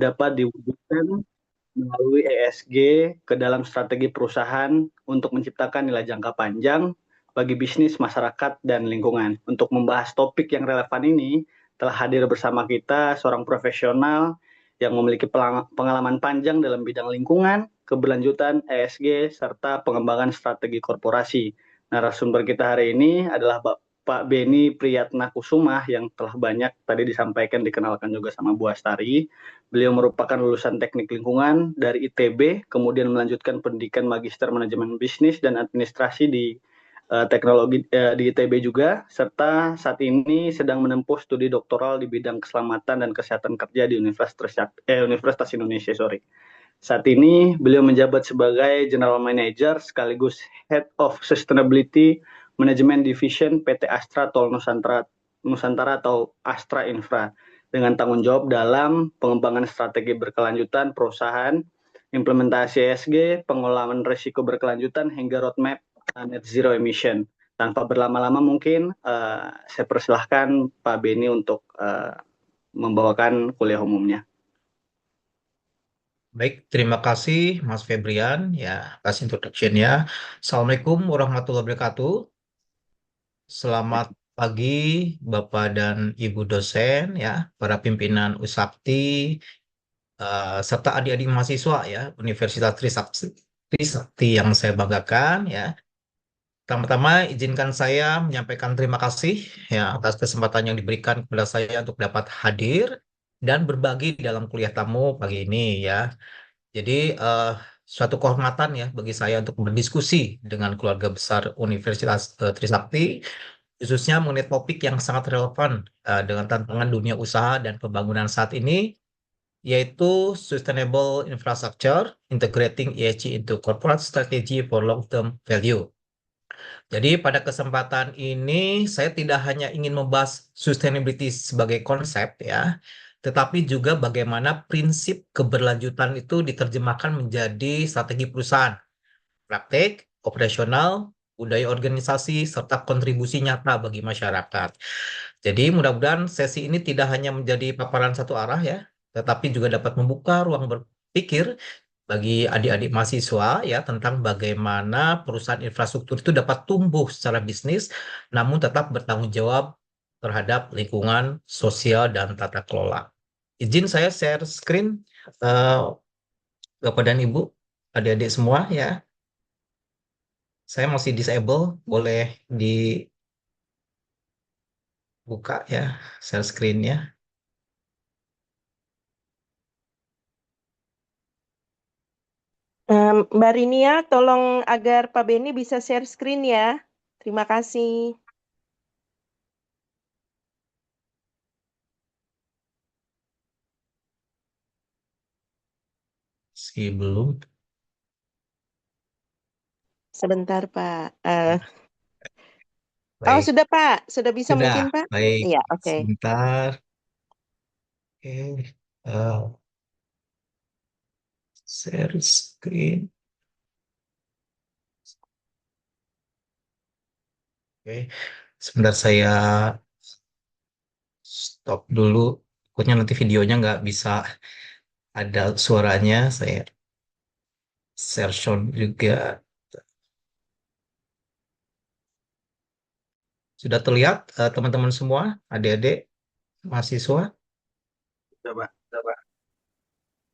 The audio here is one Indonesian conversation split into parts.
dapat diwujudkan melalui ESG ke dalam strategi perusahaan untuk menciptakan nilai jangka panjang bagi bisnis, masyarakat, dan lingkungan. Untuk membahas topik yang relevan ini, telah hadir bersama kita seorang profesional yang memiliki pengalaman panjang dalam bidang lingkungan, keberlanjutan, ESG, serta pengembangan strategi korporasi. Narasumber kita hari ini adalah Pak Beni Priyatna Kusuma yang telah banyak tadi disampaikan, dikenalkan juga sama Bu Astari. Beliau merupakan lulusan teknik lingkungan dari ITB, kemudian melanjutkan pendidikan magister manajemen bisnis dan administrasi di teknologi di ITB juga, serta saat ini sedang menempuh studi doktoral di bidang keselamatan dan kesehatan kerja di Universitas Indonesia. Saat ini beliau menjabat sebagai General Manager sekaligus Head of Sustainability Management Division PT Astra Tol Nusantara atau Astra Infra, dengan tanggung jawab dalam pengembangan strategi berkelanjutan perusahaan, implementasi ESG, pengelolaan risiko berkelanjutan, hingga roadmap net zero emission. Tanpa berlama-lama mungkin saya persilahkan Pak Beni untuk membawakan kuliah umumnya. Baik, terima kasih Mas Febrian ya atas introduction-nya. Assalamualaikum warahmatullahi wabarakatuh. Selamat pagi Bapak dan Ibu dosen ya, para pimpinan Usakti, serta adik-adik mahasiswa ya Universitas Trisakti yang saya banggakan ya. Pertama-tama izinkan saya menyampaikan terima kasih ya atas kesempatan yang diberikan kepada saya untuk dapat hadir dan berbagi dalam kuliah tamu pagi ini ya. Jadi suatu kehormatan ya bagi saya untuk berdiskusi dengan keluarga besar Universitas Trisakti, khususnya mengenai topik yang sangat relevan dengan tantangan dunia usaha dan pembangunan saat ini, yaitu Sustainable Infrastructure, Integrating ESG into Corporate Strategy for Long-Term Value. Jadi pada kesempatan ini saya tidak hanya ingin membahas sustainability sebagai konsep ya, tetapi juga bagaimana prinsip keberlanjutan itu diterjemahkan menjadi strategi perusahaan, praktek, operasional, budaya organisasi, serta kontribusi nyata bagi masyarakat. Jadi mudah-mudahan sesi ini tidak hanya menjadi paparan satu arah ya, tetapi juga dapat membuka ruang berpikir bagi adik-adik mahasiswa ya tentang bagaimana perusahaan infrastruktur itu dapat tumbuh secara bisnis namun tetap bertanggung jawab terhadap lingkungan, sosial, dan tata kelola. Izin saya share screen eh, Bapak dan Ibu, adik-adik semua ya. Saya masih disable, boleh dibuka ya share screen-nya. Mbak Rinia, tolong agar Pak Beni bisa share screen ya. Terima kasih. Belum. Sebentar, Pak. Oh, Baik, sudah, Pak. Sudah bisa sudah. mungkin, Pak? Baik, Iya, oke. sebentar. Oke, share screen. Oke, sebentar saya stop dulu. Takutnya nanti videonya nggak bisa ada suaranya. Saya share sound juga. Sudah terlihat teman-teman semua, adik-adik, mahasiswa? Coba, coba.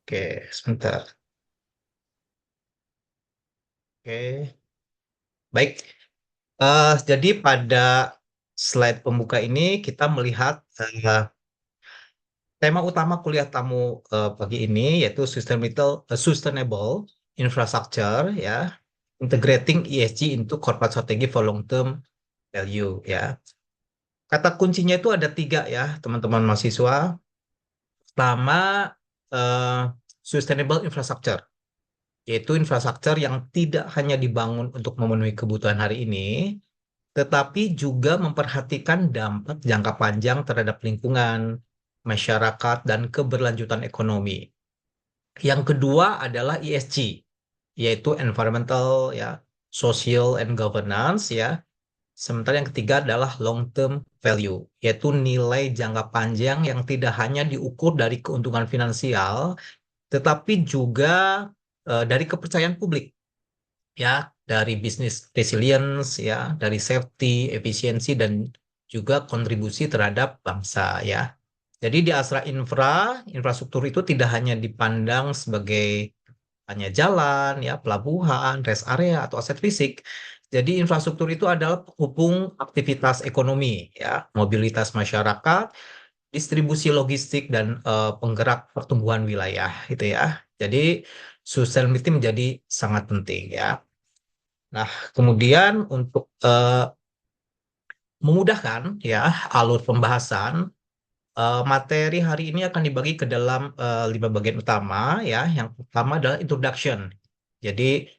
Oke, sebentar. Oke, baik. Jadi pada slide pembuka ini kita melihat tema utama kuliah tamu pagi ini yaitu Sustainable Infrastructure ya, Integrating ESG into Corporate Strategy for Long-Term Value ya. Kata kuncinya itu ada tiga ya, teman-teman mahasiswa. Pertama, eh, Sustainable Infrastructure, yaitu infrastruktur yang tidak hanya dibangun untuk memenuhi kebutuhan hari ini, tetapi juga memperhatikan dampak jangka panjang terhadap lingkungan, masyarakat, dan keberlanjutan ekonomi. Yang kedua adalah ESG, yaitu environmental ya, social and governance ya, Sementara yang ketiga adalah long term value, yaitu nilai jangka panjang yang tidak hanya diukur dari keuntungan finansial, tetapi juga dari kepercayaan publik, ya, dari bisnis resilience, ya, dari safety, efisiensi, dan juga kontribusi terhadap bangsa, ya. Jadi di Astra infrastruktur itu tidak hanya dipandang sebagai hanya jalan, ya, pelabuhan, rest area, atau aset fisik. Jadi infrastruktur itu adalah penghubung aktivitas ekonomi, ya, mobilitas masyarakat, distribusi logistik, dan penggerak pertumbuhan wilayah, gitu ya. Jadi sustainability menjadi sangat penting, ya. Nah, kemudian untuk memudahkan, ya, alur pembahasan, materi hari ini akan dibagi ke dalam 5 bagian utama, ya. Yang pertama adalah introduction. Jadi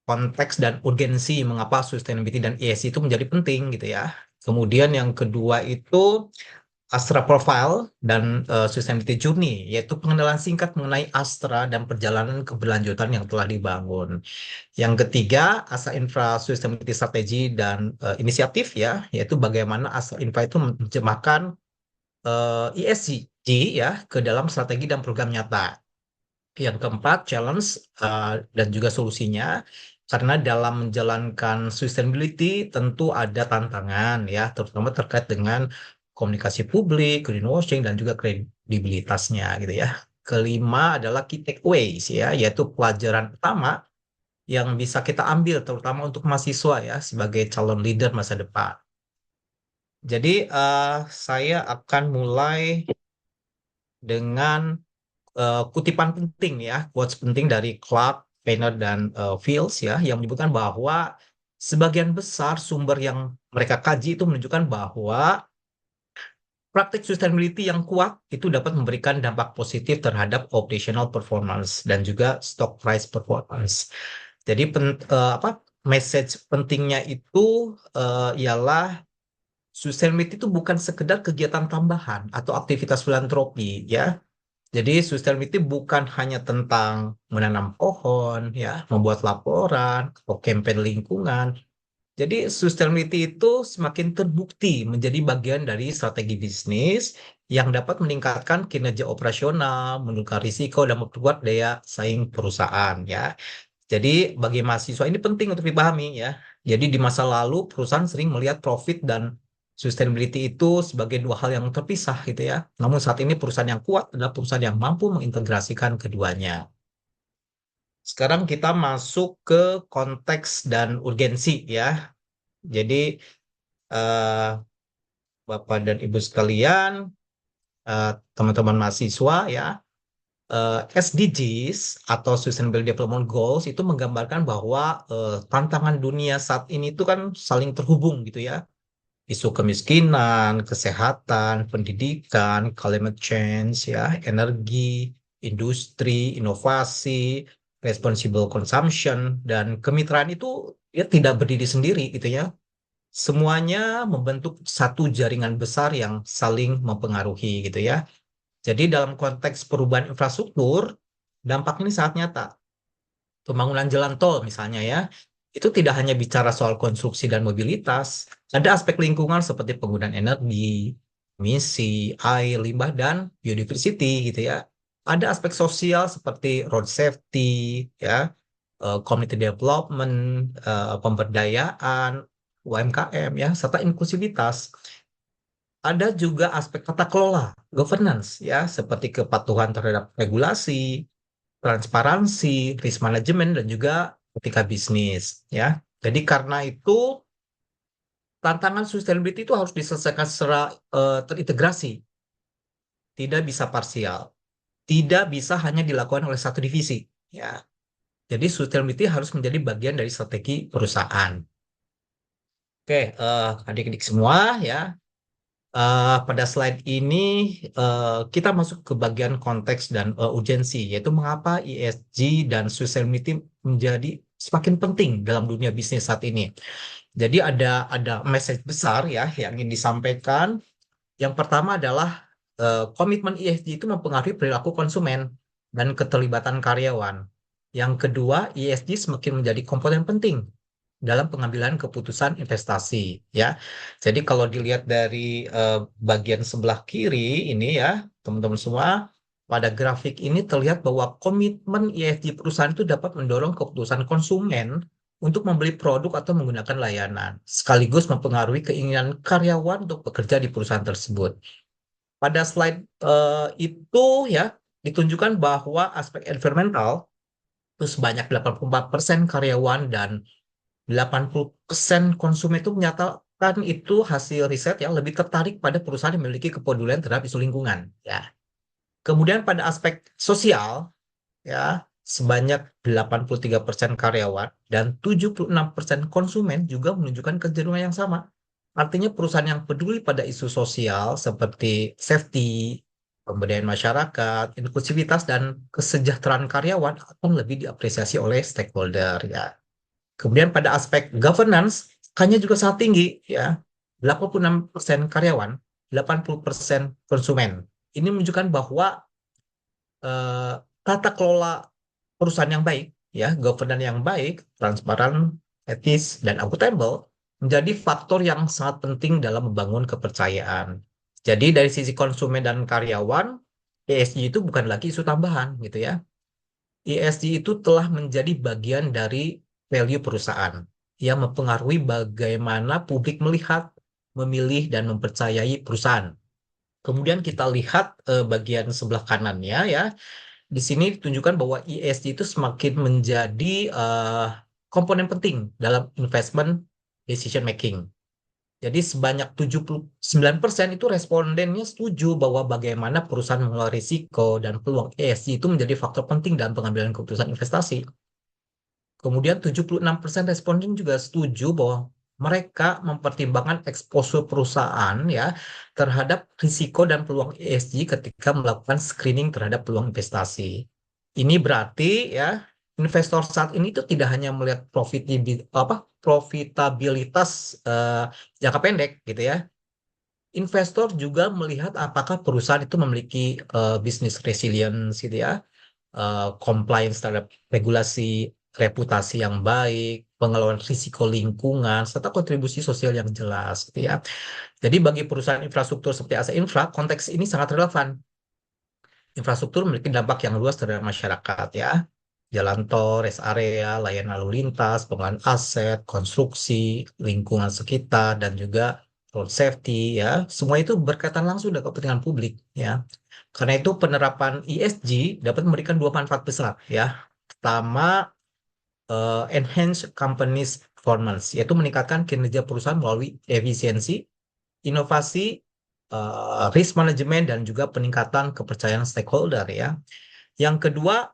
konteks dan urgensi mengapa sustainability dan ESG itu menjadi penting, gitu ya. Kemudian yang kedua itu Astra Profile dan Sustainability Journey, yaitu pengenalan singkat mengenai Astra dan perjalanan keberlanjutan yang telah dibangun. Yang ketiga, Astra Infra Sustainability Strategy dan inisiatif, ya, yaitu bagaimana Astra Infra itu menerjemahkan ESG, ya, ke dalam strategi dan program nyata. Yang keempat, challenge dan juga solusinya. Karena dalam menjalankan sustainability tentu ada tantangan, ya, terutama terkait dengan komunikasi publik, greenwashing, dan juga kredibilitasnya, gitu ya. Kelima adalah key takeaways, ya, yaitu pelajaran utama yang bisa kita ambil terutama untuk mahasiswa, ya, sebagai calon leader masa depan. Jadi saya akan mulai dengan kutipan penting, ya, quotes penting dari Clark, Painter, dan Fields, ya, yang menyebutkan bahwa sebagian besar sumber yang mereka kaji itu menunjukkan bahwa praktik sustainability yang kuat itu dapat memberikan dampak positif terhadap operational performance dan juga stock price performance. Jadi message pentingnya itu ialah sustainability itu bukan sekedar kegiatan tambahan atau aktivitas filantropi, ya. Jadi sustainability bukan hanya tentang menanam pohon, ya, membuat laporan atau campaign lingkungan. Jadi sustainability itu semakin terbukti menjadi bagian dari strategi bisnis yang dapat meningkatkan kinerja operasional, menurunkan risiko, dan memperkuat daya saing perusahaan, ya. Jadi bagi mahasiswa ini penting untuk dipahami, ya. Jadi di masa lalu perusahaan sering melihat profit dan sustainability itu sebagai dua hal yang terpisah, gitu ya. Namun saat ini perusahaan yang kuat adalah perusahaan yang mampu mengintegrasikan keduanya. Sekarang kita masuk ke konteks dan urgensi, ya. Jadi eh, Bapak dan Ibu sekalian, teman-teman mahasiswa, ya, SDGs atau Sustainable Development Goals itu menggambarkan bahwa tantangan dunia saat ini itu kan saling terhubung, gitu ya. Isu kemiskinan, kesehatan, pendidikan, climate change, ya, energi, industri, inovasi, responsible consumption, dan kemitraan itu ya tidak berdiri sendiri, gitu ya. Semuanya membentuk satu jaringan besar yang saling mempengaruhi, gitu ya. Jadi dalam konteks perubahan infrastruktur, dampak ini sangat nyata. Pembangunan jalan tol misalnya, ya, itu tidak hanya bicara soal konstruksi dan mobilitas, ada aspek lingkungan seperti penggunaan energi, emisi, air, limbah, dan biodiversity, gitu ya. Ada aspek sosial seperti road safety, ya, community development, pemberdayaan, UMKM, ya, serta inklusivitas. Ada juga aspek tata kelola, governance, ya, seperti kepatuhan terhadap regulasi, transparansi, risk management, dan juga etika bisnis, ya. Jadi karena itu tantangan sustainability itu harus diselesaikan secara terintegrasi, tidak bisa parsial, tidak bisa hanya dilakukan oleh satu divisi, ya. Jadi sustainability harus menjadi bagian dari strategi perusahaan. Oke, adik-adik semua, ya. Pada slide ini kita masuk ke bagian konteks dan urgensi, yaitu mengapa ESG dan sustainability menjadi semakin penting dalam dunia bisnis saat ini. Jadi ada message besar, ya, yang ingin disampaikan. Yang pertama adalah komitmen ESG itu mempengaruhi perilaku konsumen dan keterlibatan karyawan. Yang kedua, ESG semakin menjadi komponen penting dalam pengambilan keputusan investasi ya. Jadi kalau dilihat dari bagian sebelah kiri ini ya, teman-teman semua, pada grafik ini terlihat bahwa komitmen ESG perusahaan itu dapat mendorong keputusan konsumen untuk membeli produk atau menggunakan layanan, sekaligus mempengaruhi keinginan karyawan untuk bekerja di perusahaan tersebut. Pada slide itu ya ditunjukkan bahwa aspek environmental itu sebanyak 84% karyawan dan 80% konsumen itu menyatakan itu hasil riset yang lebih tertarik pada perusahaan yang memiliki kepedulian terhadap isu lingkungan ya. Kemudian pada aspek sosial ya, sebanyak 83% karyawan dan 76% konsumen juga menunjukkan kecenderungan yang sama. Artinya perusahaan yang peduli pada isu sosial seperti safety, pemberdayaan masyarakat, inklusivitas, dan kesejahteraan karyawan akan lebih diapresiasi oleh stakeholder ya. Kemudian pada aspek governance, angkanya juga sangat tinggi ya. 86% karyawan, 80% konsumen. Ini menunjukkan bahwa tata kelola perusahaan yang baik, ya, governance yang baik, transparan, etis, dan akuntabel menjadi faktor yang sangat penting dalam membangun kepercayaan. Jadi dari sisi konsumen dan karyawan, ESG itu bukan lagi isu tambahan, gitu ya. ESG itu telah menjadi bagian dari value perusahaan yang mempengaruhi bagaimana publik melihat, memilih, dan mempercayai perusahaan. Kemudian kita lihat bagian sebelah kanannya ya. Di sini ditunjukkan bahwa ESG itu semakin menjadi komponen penting dalam investment decision making. Jadi sebanyak 79% itu respondennya setuju bahwa bagaimana perusahaan mengelola risiko dan peluang ESG itu menjadi faktor penting dalam pengambilan keputusan investasi. Kemudian 76% responden juga setuju bahwa mereka mempertimbangkan eksposur perusahaan ya terhadap risiko dan peluang ESG ketika melakukan screening terhadap peluang investasi. Ini berarti ya investor saat ini itu tidak hanya melihat profitabilitas jangka pendek gitu ya. Investor juga melihat apakah perusahaan itu memiliki business resilience gitu ya, compliance terhadap regulasi, reputasi yang baik, pengelolaan risiko lingkungan, serta kontribusi sosial yang jelas, gitu ya. Jadi bagi perusahaan infrastruktur seperti Asa Infra, konteks ini sangat relevan. Infrastruktur memiliki dampak yang luas terhadap masyarakat, ya. Jalan tol, rest area, layanan lalu lintas, pengelolaan aset, konstruksi, lingkungan sekitar, dan juga road safety, ya. Semua itu berkaitan langsung dengan kepentingan publik, ya. Karena itu penerapan ESG dapat memberikan dua manfaat besar ya. Pertama, enhance companies performance, yaitu meningkatkan kinerja perusahaan melalui efisiensi, inovasi, risk management, dan juga peningkatan kepercayaan stakeholder ya. Yang kedua,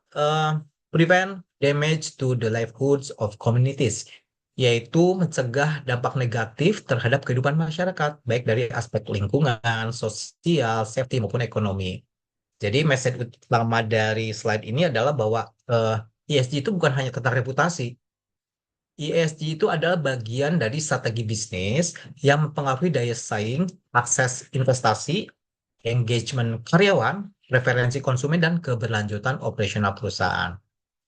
prevent damage to the livelihoods of communities, yaitu mencegah dampak negatif terhadap kehidupan masyarakat, baik dari aspek lingkungan, sosial, safety, maupun ekonomi. Jadi message utama dari slide ini adalah bahwa ESG itu bukan hanya tentang reputasi. ESG itu adalah bagian dari strategi bisnis yang mempengaruhi daya saing, akses investasi, engagement karyawan, preferensi konsumen, dan keberlanjutan operasional perusahaan.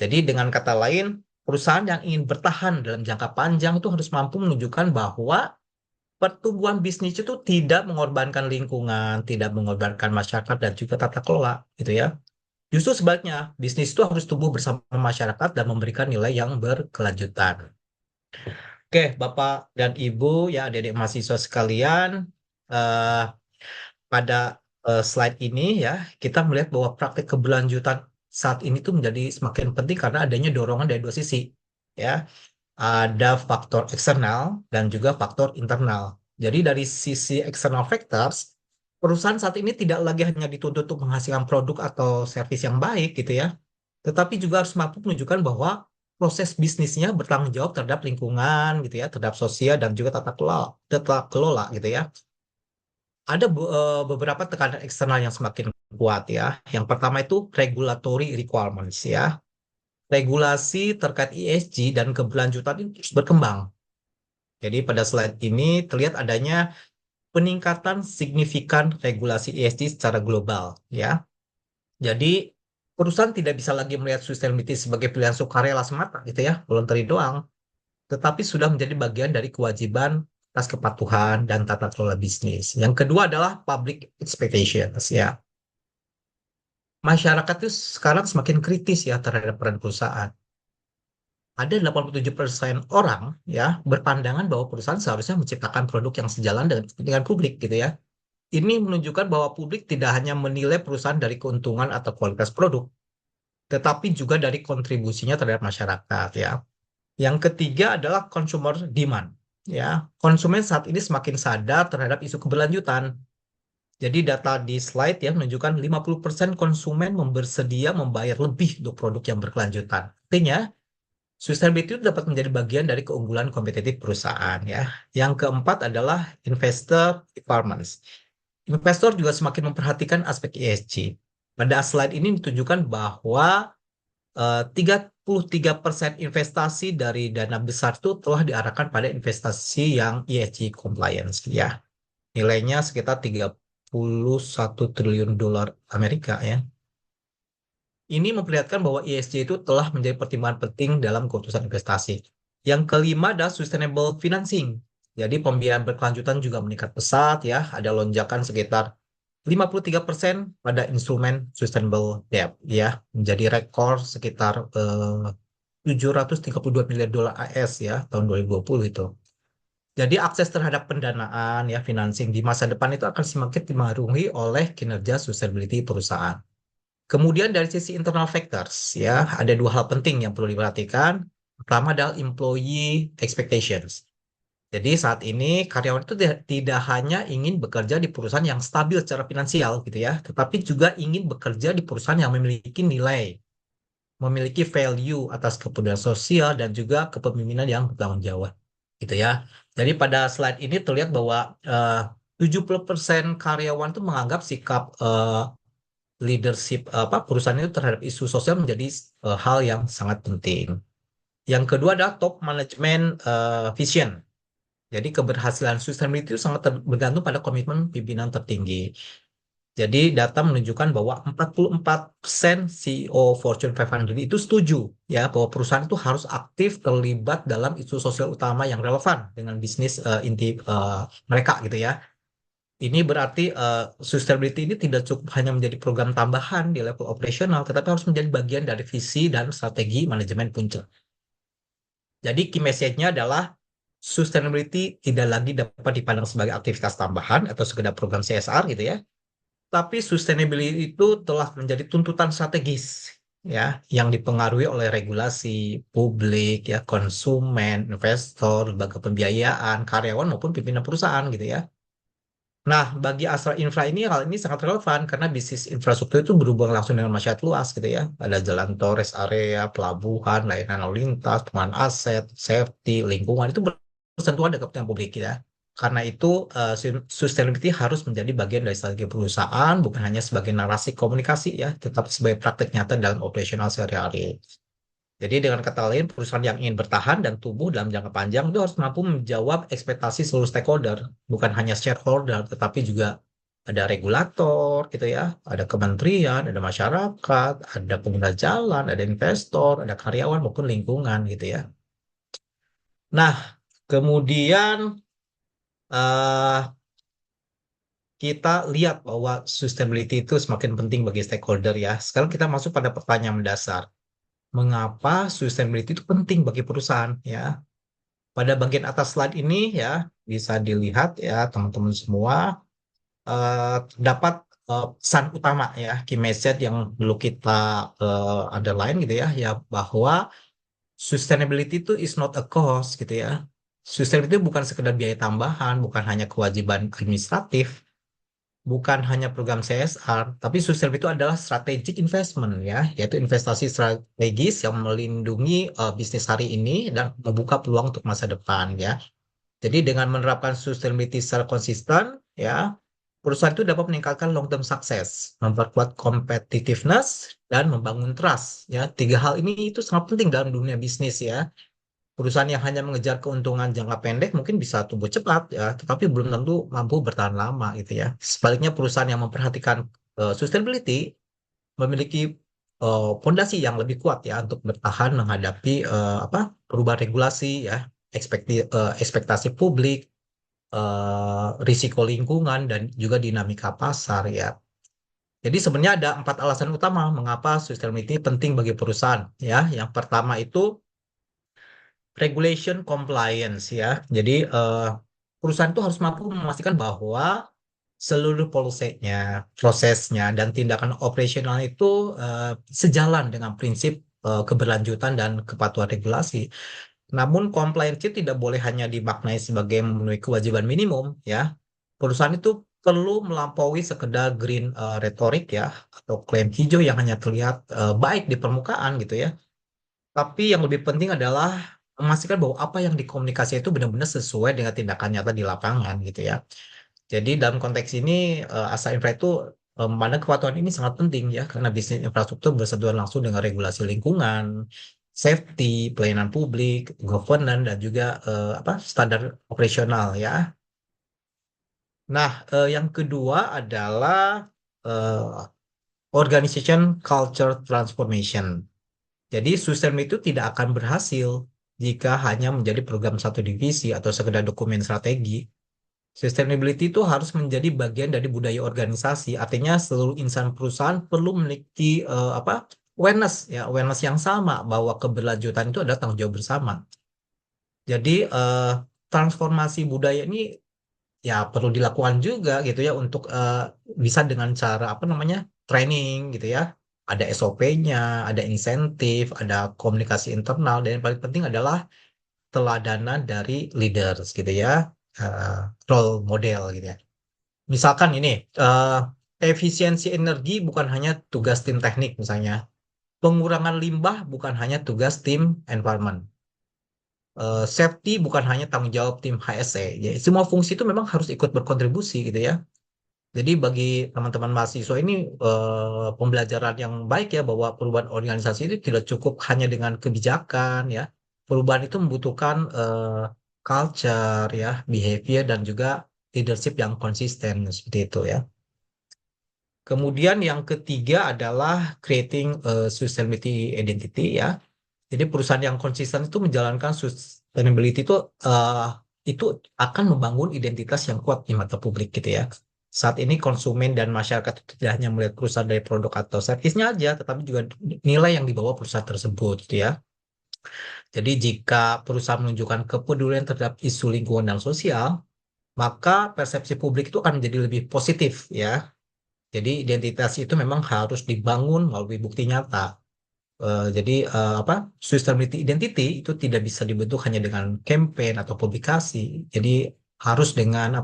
Jadi dengan kata lain, perusahaan yang ingin bertahan dalam jangka panjang itu harus mampu menunjukkan bahwa pertumbuhan bisnis itu tidak mengorbankan lingkungan, tidak mengorbankan masyarakat, dan juga tata kelola, gitu ya. Justru sebaliknya, bisnis itu harus tumbuh bersama masyarakat dan memberikan nilai yang berkelanjutan. Oke, Bapak dan Ibu, ya adik-adik mahasiswa sekalian, eh, pada slide ini ya, kita melihat bahwa praktik keberlanjutan saat ini tuh menjadi semakin penting karena adanya dorongan dari dua sisi, ya. Ada faktor eksternal dan juga faktor internal. Jadi dari sisi external factors, perusahaan saat ini tidak lagi hanya dituntut untuk menghasilkan produk atau servis yang baik gitu ya, tetapi juga harus mampu menunjukkan bahwa proses bisnisnya bertanggung jawab terhadap lingkungan gitu ya, terhadap sosial dan juga tata kelola gitu ya. Ada beberapa tekanan eksternal yang semakin kuat ya. Yang pertama itu regulatory requirements ya. Regulasi terkait ESG dan keberlanjutan ini terus berkembang. Jadi pada slide ini terlihat adanya peningkatan signifikan regulasi ESG secara global ya. Jadi perusahaan tidak bisa lagi melihat sustainability sebagai pilihan sukarela semata gitu ya, voluntary doang. tetapi sudah menjadi bagian dari kewajiban atas kepatuhan dan tata kelola bisnis. Yang kedua adalah public expectations ya. Masyarakat itu sekarang semakin kritis ya terhadap peran perusahaan. Ada 87% orang ya berpandangan bahwa perusahaan seharusnya menciptakan produk yang sejalan dengan kepentingan publik gitu ya. Ini menunjukkan bahwa publik tidak hanya menilai perusahaan dari keuntungan atau kualitas produk, tetapi juga dari kontribusinya terhadap masyarakat ya. Yang ketiga adalah consumer demand ya. Konsumen saat ini semakin sadar terhadap isu keberlanjutan. Jadi data di slide ya menunjukkan 50% konsumen bersedia membayar lebih untuk produk yang berkelanjutan. Artinya, sustainability itu dapat menjadi bagian dari keunggulan kompetitif perusahaan ya. Yang keempat adalah investor requirements. Investor juga semakin memperhatikan aspek ESG. Pada slide ini ditunjukkan bahwa 33% investasi dari dana besar itu telah diarahkan pada investasi yang ESG compliance ya. Nilainya sekitar 31 triliun dolar Amerika ya. Ini memperlihatkan bahwa ESG itu telah menjadi pertimbangan penting dalam keputusan investasi. Yang kelima adalah sustainable financing. Jadi pembiayaan berkelanjutan juga meningkat pesat ya, ada lonjakan sekitar 53% pada instrumen sustainable debt ya, menjadi rekor sekitar 732 miliar dolar AS ya tahun 2020 itu. Jadi akses terhadap pendanaan ya financing di masa depan itu akan semakin dipengaruhi oleh kinerja sustainability perusahaan. Kemudian dari sisi internal factors ya ada dua hal penting yang perlu diperhatikan. Pertama adalah employee expectations. Jadi saat ini karyawan itu tidak hanya ingin bekerja di perusahaan yang stabil secara finansial gitu ya, tetapi juga ingin bekerja di perusahaan yang memiliki nilai, memiliki value atas kepedulian sosial dan juga kepemimpinan yang bertanggung jawab gitu ya. Jadi pada slide ini terlihat bahwa 70% karyawan itu menganggap sikap leadership perusahaan itu terhadap isu sosial menjadi hal yang sangat penting. Yang kedua adalah top management vision. Jadi keberhasilan sustainability itu sangat bergantung pada komitmen pimpinan tertinggi. Jadi data menunjukkan bahwa 44% CEO Fortune 500 itu setuju ya bahwa perusahaan itu harus aktif terlibat dalam isu sosial utama yang relevan dengan bisnis inti mereka gitu ya. Ini berarti sustainability ini tidak cukup hanya menjadi program tambahan di level operasional, tetapi harus menjadi bagian dari visi dan strategi manajemen puncak. Jadi key message-nya adalah sustainability tidak lagi dapat dipandang sebagai aktivitas tambahan atau sekedar program CSR gitu ya. Tapi sustainability itu telah menjadi tuntutan strategis ya yang dipengaruhi oleh regulasi publik ya, konsumen, investor, lembaga pembiayaan, karyawan maupun pimpinan perusahaan gitu ya. Nah, bagi Astra Infra ini hal ini sangat relevan karena bisnis infrastruktur itu berhubungan langsung dengan masyarakat luas gitu ya. Ada jalan tol, rest area, pelabuhan, layanan lalu lintas, pengelolaan aset, safety, lingkungan itu bersentuhan dengan kepentingan publik ya. Karena itu sustainability harus menjadi bagian dari strategi perusahaan, bukan hanya sebagai narasi komunikasi ya, tetapi sebagai praktek nyata dalam operasional sehari-hari. Jadi dengan kata lain, perusahaan yang ingin bertahan dan tumbuh dalam jangka panjang itu harus mampu menjawab ekspektasi seluruh stakeholder, bukan hanya shareholder, tetapi juga ada regulator, gitu ya, ada kementerian, ada masyarakat, ada pengguna jalan, ada investor, ada karyawan maupun lingkungan, gitu ya. Nah, kemudian eh, kita lihat bahwa sustainability itu semakin penting bagi stakeholder ya. Sekarang kita masuk pada pertanyaan mendasar. Mengapa sustainability itu penting bagi perusahaan ya? Pada bagian atas slide ini ya bisa dilihat ya teman-teman semua dapat pesan utama ya key message yang perlu kita underline gitu ya bahwa sustainability itu is not a cost gitu ya. Sustainability itu bukan sekedar biaya tambahan, bukan hanya kewajiban administratif, bukan hanya program CSR, tapi sustainability itu adalah strategic investment ya, yaitu investasi strategis yang melindungi bisnis hari ini dan membuka peluang untuk masa depan ya. Jadi dengan menerapkan sustainability secara konsisten, ya, perusahaan itu dapat meningkatkan long term success, memperkuat competitiveness, dan membangun trust. Ya, tiga hal ini itu sangat penting dalam dunia bisnis ya. Perusahaan yang hanya mengejar keuntungan jangka pendek mungkin bisa tumbuh cepat ya, tetapi belum tentu mampu bertahan lama gitu ya. Sebaliknya perusahaan yang memperhatikan sustainability memiliki fondasi yang lebih kuat ya untuk bertahan menghadapi perubahan regulasi ya ekspektasi publik, risiko lingkungan, dan juga dinamika pasar ya. Jadi sebenarnya ada 4 alasan utama mengapa sustainability penting bagi perusahaan ya. Yang pertama itu regulation compliance ya. Jadi perusahaan itu harus mampu memastikan bahwa seluruh prosesnya, dan tindakan operasional itu sejalan dengan prinsip keberlanjutan dan kepatuhan regulasi. Namun compliance itu tidak boleh hanya dimaknai sebagai memenuhi kewajiban minimum ya. Perusahaan itu perlu melampaui sekedar green rhetoric ya, atau klaim hijau yang hanya terlihat baik di permukaan gitu ya. Tapi yang lebih penting adalah memastikan bahwa apa yang dikomunikasi itu benar-benar sesuai dengan tindakan nyata di lapangan gitu ya. Jadi dalam konteks ini Asa Infra itu memandang kepatuhan ini sangat penting ya, karena bisnis infrastruktur bersentuhan langsung dengan regulasi lingkungan, safety, pelayanan publik, governance, dan juga standar operasional ya. Nah, yang kedua adalah eh, organization culture transformation. Jadi sustainability itu tidak akan berhasil jika hanya menjadi program satu divisi atau sekedar dokumen strategi. Sustainability itu harus menjadi bagian dari budaya organisasi. Artinya seluruh insan perusahaan perlu memiliki awareness yang sama bahwa keberlanjutan itu adalah tanggung jawab bersama. Jadi transformasi budaya ini ya perlu dilakukan juga gitu ya, untuk bisa dengan cara training gitu ya. Ada SOP-nya, ada insentif, ada komunikasi internal, dan yang paling penting adalah teladanan dari leaders gitu ya, eh, role model gitu ya. Misalkan ini, efisiensi energi bukan hanya tugas tim teknik misalnya, pengurangan limbah bukan hanya tugas tim environment, safety bukan hanya tanggung jawab tim HSE. Jadi semua fungsi itu memang harus ikut berkontribusi gitu ya. Jadi bagi teman-teman mahasiswa ini pembelajaran yang baik ya, bahwa perubahan organisasi itu tidak cukup hanya dengan kebijakan ya. Perubahan itu membutuhkan culture ya, behavior, dan juga leadership yang konsisten seperti itu ya. Kemudian yang ketiga adalah creating sustainability identity ya. Jadi perusahaan yang konsisten itu menjalankan sustainability eh, itu akan membangun identitas yang kuat di mata publik gitu ya. Saat ini konsumen dan masyarakat itu tidak hanya melihat perusahaan dari produk atau servisnya aja, tetapi juga nilai yang dibawa perusahaan tersebut gitu ya. Jadi jika perusahaan menunjukkan kepedulian terhadap isu lingkungan dan sosial, maka persepsi publik itu akan menjadi lebih positif ya. Jadi identitas itu memang harus dibangun melalui bukti nyata. Jadi sustainability identity itu tidak bisa dibentuk hanya dengan campaign atau publikasi. Jadi harus dengan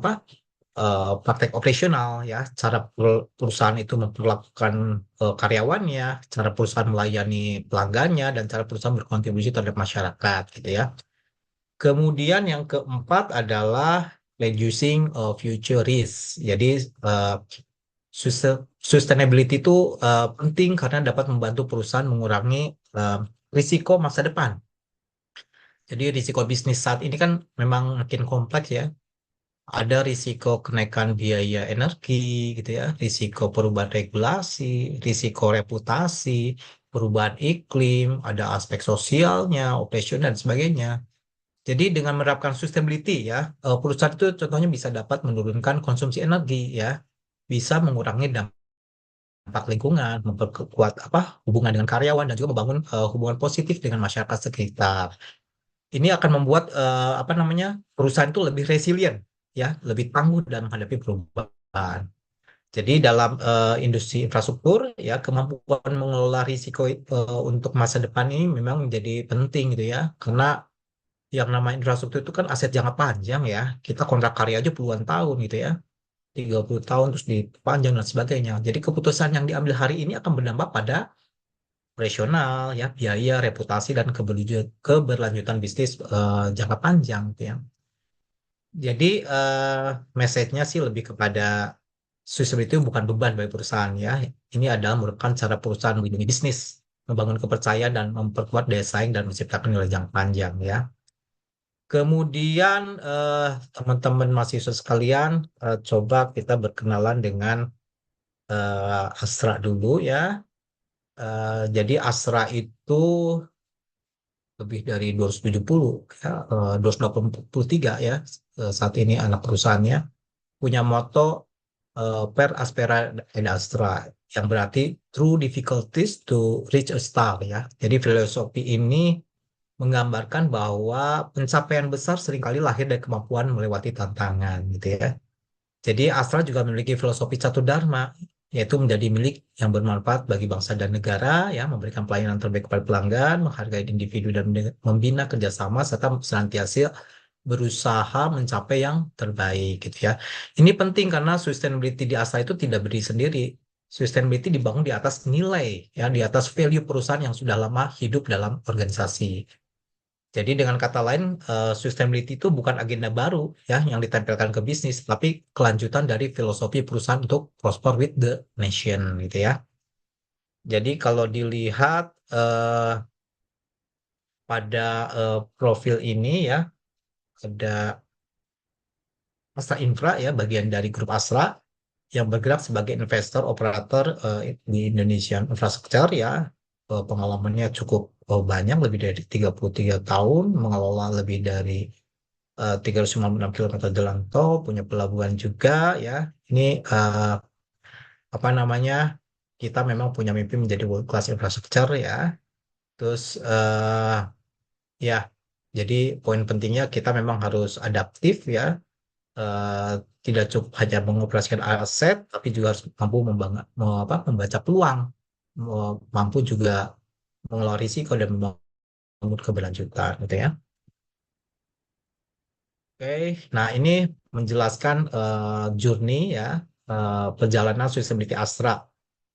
praktek operasional ya, cara perusahaan itu memperlakukan karyawannya, cara perusahaan melayani pelanggannya, dan cara perusahaan berkontribusi terhadap masyarakat gitu ya. Kemudian yang keempat adalah reducing future risk. Jadi uh, sustainability itu penting karena dapat membantu perusahaan mengurangi risiko masa depan. Jadi risiko bisnis saat ini kan memang makin kompleks ya. Ada risiko kenaikan biaya energi gitu ya, risiko perubahan regulasi, risiko reputasi, perubahan iklim, ada aspek sosialnya, operasional, dan sebagainya. Jadi dengan menerapkan sustainability ya, perusahaan itu contohnya bisa dapat menurunkan konsumsi energi ya, bisa mengurangi dampak lingkungan, memperkuat hubungan dengan karyawan, dan juga membangun hubungan positif dengan masyarakat sekitar. Ini akan membuat perusahaan itu lebih resilient ya, lebih tangguh dalam menghadapi perubahan. Jadi dalam industri infrastruktur ya, kemampuan mengelola risiko untuk masa depan ini memang menjadi penting gitu ya, karena yang namanya infrastruktur itu kan aset jangka panjang ya. Kita kontrak karya aja puluhan tahun gitu ya, 30 tahun terus dipanjang dan sebagainya. Jadi keputusan yang diambil hari ini akan berdampak pada operasional ya, biaya, reputasi, dan keberlanjutan bisnis jangka panjang gitu ya. Jadi message-nya sih lebih kepada sustainability itu bukan beban bagi perusahaan ya. Ini adalah merupakan cara perusahaan melindungi bisnis, membangun kepercayaan, dan memperkuat daya saing, dan menciptakan nilai jangka panjang ya. Kemudian teman-teman mahasiswa sekalian, coba kita berkenalan dengan Asra dulu ya. Jadi Asra itu lebih dari 270 ya, 283 ya saat ini anak perusahaannya punya moto per aspera ed astra yang berarti through difficulties to reach a star ya. Jadi filosofi ini menggambarkan bahwa pencapaian besar seringkali lahir dari kemampuan melewati tantangan gitu ya. Jadi Astra juga memiliki filosofi Catudharma, yaitu menjadi milik yang bermanfaat bagi bangsa dan negara, ya, memberikan pelayanan terbaik kepada pelanggan, menghargai individu dan membina kerjasama serta senantiasa berusaha mencapai yang terbaik, gitu ya. Ini penting karena sustainability di Astra itu tidak berdiri sendiri. Sustainability dibangun di atas nilai, ya, di atas value perusahaan yang sudah lama hidup dalam organisasi. Jadi dengan kata lain, sustainability itu bukan agenda baru ya yang ditempelkan ke bisnis, tapi kelanjutan dari filosofi perusahaan untuk prosper with the nation gitu ya. Jadi kalau dilihat pada profil ini ya, ada Astra Infra ya, bagian dari grup Astra yang bergerak sebagai investor operator di Indonesian Infrastructure ya. Pengalamannya cukup banyak, lebih dari 33 tahun, mengelola lebih dari 396 km jalan tol, punya pelabuhan juga ya. Ini apa namanya? Kita memang punya mimpi menjadi world class infrastructure ya. Terus ya, jadi poin pentingnya kita memang harus adaptif ya. Eh, Tidak cukup hanya mengoperasikan aset, tapi juga harus mampu membaca peluang, mampu juga mengelola risiko dan membangun keberlanjutan gitu ya. Oke, nah ini menjelaskan journey ya, perjalanan sustainability Astra.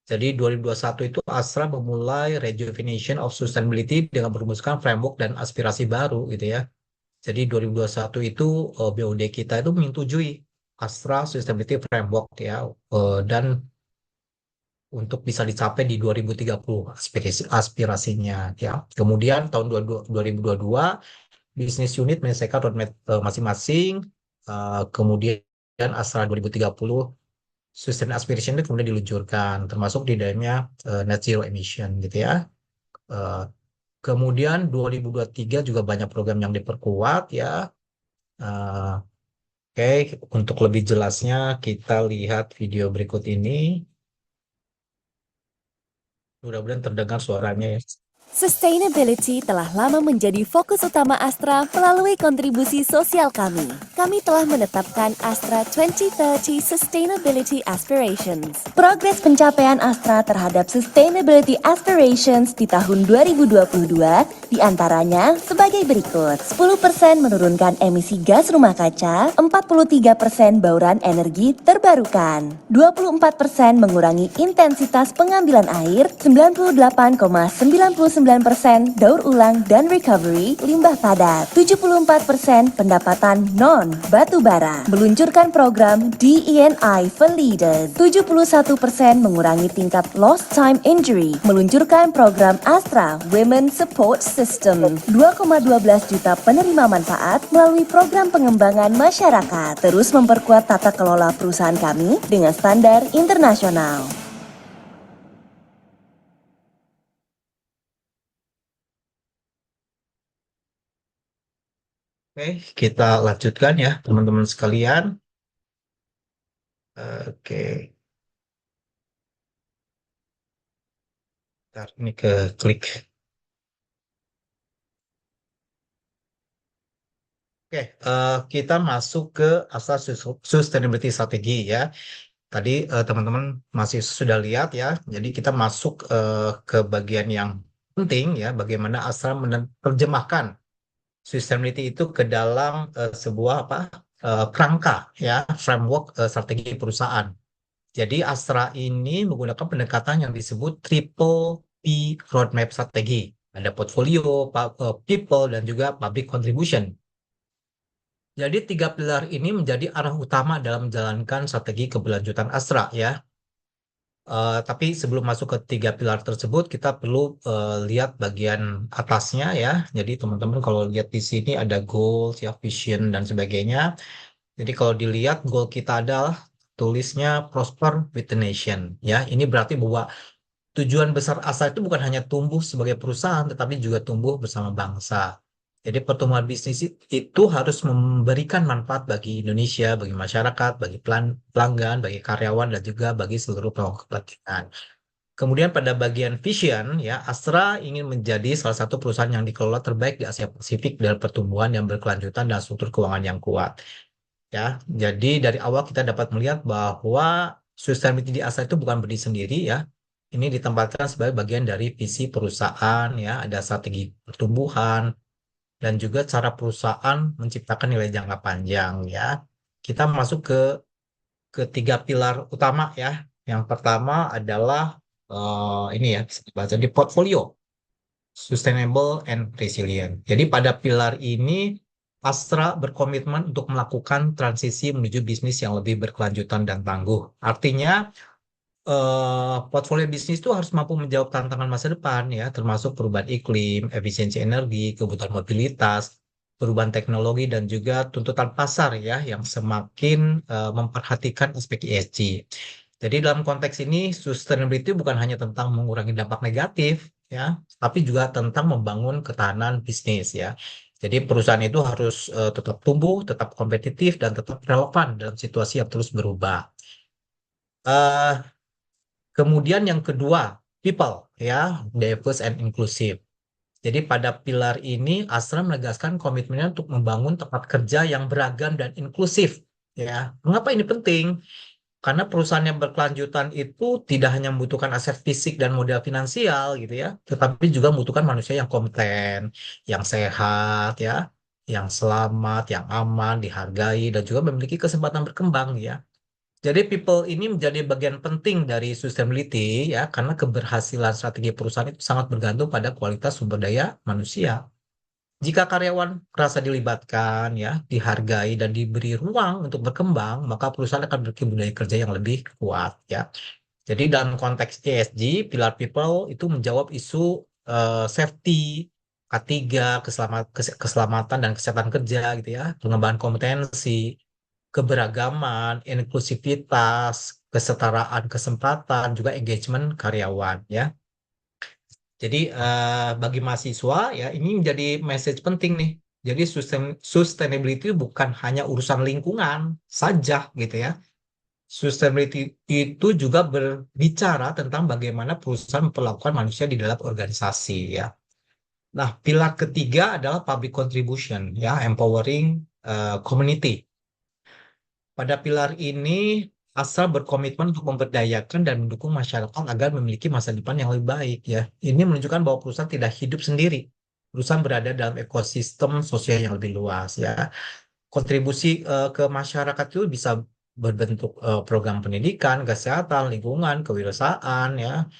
Jadi 2021 itu Astra memulai rejuvenation of sustainability dengan merumuskan framework dan aspirasi baru gitu ya. Jadi 2021 itu BOD kita itu menyetujui Astra Sustainability Framework ya, dan untuk bisa dicapai di 2030 aspirasinya ya. Kemudian tahun 2022 bisnis unit menyelesaikan roadmap masing-masing. Kemudian Astra 2030 Sustain Aspiration itu kemudian diluncurkan, termasuk di dalamnya net zero emission gitu ya. Kemudian 2023 juga banyak program yang diperkuat ya. Oke, untuk lebih jelasnya kita lihat video berikut ini. Mudah-mudahan terdengar suaranya ya. Sustainability telah lama menjadi fokus utama Astra melalui kontribusi sosial kami. Kami telah menetapkan Astra 2030 Sustainability Aspirations. Progres pencapaian Astra terhadap Sustainability Aspirations di tahun 2022 diantaranya sebagai berikut. 10% menurunkan emisi gas rumah kaca, 43% bauran energi terbarukan, 24% mengurangi intensitas pengambilan air, 98,99% daur ulang dan recovery limbah padat, 74% pendapatan non-batu bara, meluncurkan program DE&I for Leaders, 71% mengurangi tingkat lost time injury, meluncurkan program Astra Women Support System, 2,12 juta penerima manfaat melalui program pengembangan masyarakat, terus memperkuat tata kelola perusahaan kami dengan standar internasional. Oke, kita lanjutkan ya teman-teman sekalian. Oke, ntar ini ke klik. Oke, kita masuk ke asas sustainability strategi ya. Tadi teman-teman masih sudah lihat ya. Jadi kita masuk ke bagian yang penting ya, bagaimana Astra menerjemahkan sustainability itu ke dalam sebuah kerangka ya, framework strategi perusahaan. Jadi Astra ini menggunakan pendekatan yang disebut triple P roadmap strategi. Ada portfolio, people, dan juga public contribution. Jadi tiga pilar ini menjadi arah utama dalam menjalankan strategi keberlanjutan Astra ya. Tapi sebelum masuk ke tiga pilar tersebut, kita perlu lihat bagian atasnya ya. Jadi teman-teman kalau lihat di sini ada goals, ya, vision dan sebagainya. Jadi kalau dilihat goal kita adalah tulisnya prosper with the nation. Ya, ini berarti bahwa tujuan besar Astra itu bukan hanya tumbuh sebagai perusahaan, tetapi juga tumbuh bersama bangsa. Jadi pertumbuhan bisnis itu harus memberikan manfaat bagi Indonesia, bagi masyarakat, bagi pelanggan, bagi karyawan, dan juga bagi seluruh pelaku kepentingan. Kemudian pada bagian vision, ya, Astra ingin menjadi salah satu perusahaan yang dikelola terbaik di Asia Pasifik dengan pertumbuhan yang berkelanjutan dan struktur keuangan yang kuat. Ya, jadi dari awal kita dapat melihat bahwa sustainability di Astra itu bukan berdiri sendiri, ya. Ini ditempatkan sebagai bagian dari visi perusahaan, ya. Ada strategi pertumbuhan dan juga cara perusahaan menciptakan nilai jangka panjang, ya. Kita masuk ke ketiga pilar utama, ya. Yang pertama adalah ini, ya, bisa dibaca di portfolio, sustainable and resilient. Jadi pada pilar ini Astra berkomitmen untuk melakukan transisi menuju bisnis yang lebih berkelanjutan dan tangguh. Artinya portfolio bisnis itu harus mampu menjawab tantangan masa depan, ya, termasuk perubahan iklim, efisiensi energi, kebutuhan mobilitas, perubahan teknologi, dan juga tuntutan pasar, ya, yang semakin memperhatikan aspek ESG. Jadi dalam konteks ini sustainability bukan hanya tentang mengurangi dampak negatif, ya, tapi juga tentang membangun ketahanan bisnis, ya. Jadi perusahaan itu harus tetap tumbuh, tetap kompetitif, dan tetap relevan dalam situasi yang terus berubah. Eh, Kemudian yang kedua, people, ya, diverse and inclusive. Jadi pada pilar ini Astra menegaskan komitmennya untuk membangun tempat kerja yang beragam dan inklusif, ya. Mengapa ini penting? Karena perusahaan yang berkelanjutan itu tidak hanya membutuhkan aset fisik dan modal finansial gitu, ya, tetapi juga membutuhkan manusia yang kompeten, yang sehat, ya, yang selamat, yang aman, dihargai, dan juga memiliki kesempatan berkembang, ya. Jadi people ini menjadi bagian penting dari sustainability, ya, karena keberhasilan strategi perusahaan itu sangat bergantung pada kualitas sumber daya manusia. Jika karyawan merasa dilibatkan, ya, dihargai dan diberi ruang untuk berkembang, maka perusahaan akan memiliki budaya kerja yang lebih kuat, ya. Jadi dalam konteks ESG, pilar people itu menjawab isu safety, K3, keselamatan dan kesehatan kerja gitu, ya, pengembangan kompetensi, keberagaman, inklusivitas, kesetaraan kesempatan, juga engagement karyawan, ya. Jadi bagi mahasiswa, ya, ini menjadi message penting nih. Jadi sustainability bukan hanya urusan lingkungan saja gitu, ya. Sustainability itu juga berbicara tentang bagaimana perusahaan memperlakukan manusia di dalam organisasi, ya. Nah, pilar ketiga adalah public contribution, ya, empowering community. Pada pilar ini, Astra berkomitmen untuk memberdayakan dan mendukung masyarakat agar memiliki masa depan yang lebih baik, ya. Ini menunjukkan bahwa perusahaan tidak hidup sendiri. Perusahaan berada dalam ekosistem sosial yang lebih luas, ya. Kontribusi ke masyarakat itu bisa berbentuk program pendidikan, kesehatan, lingkungan, kewirausahaan, ya,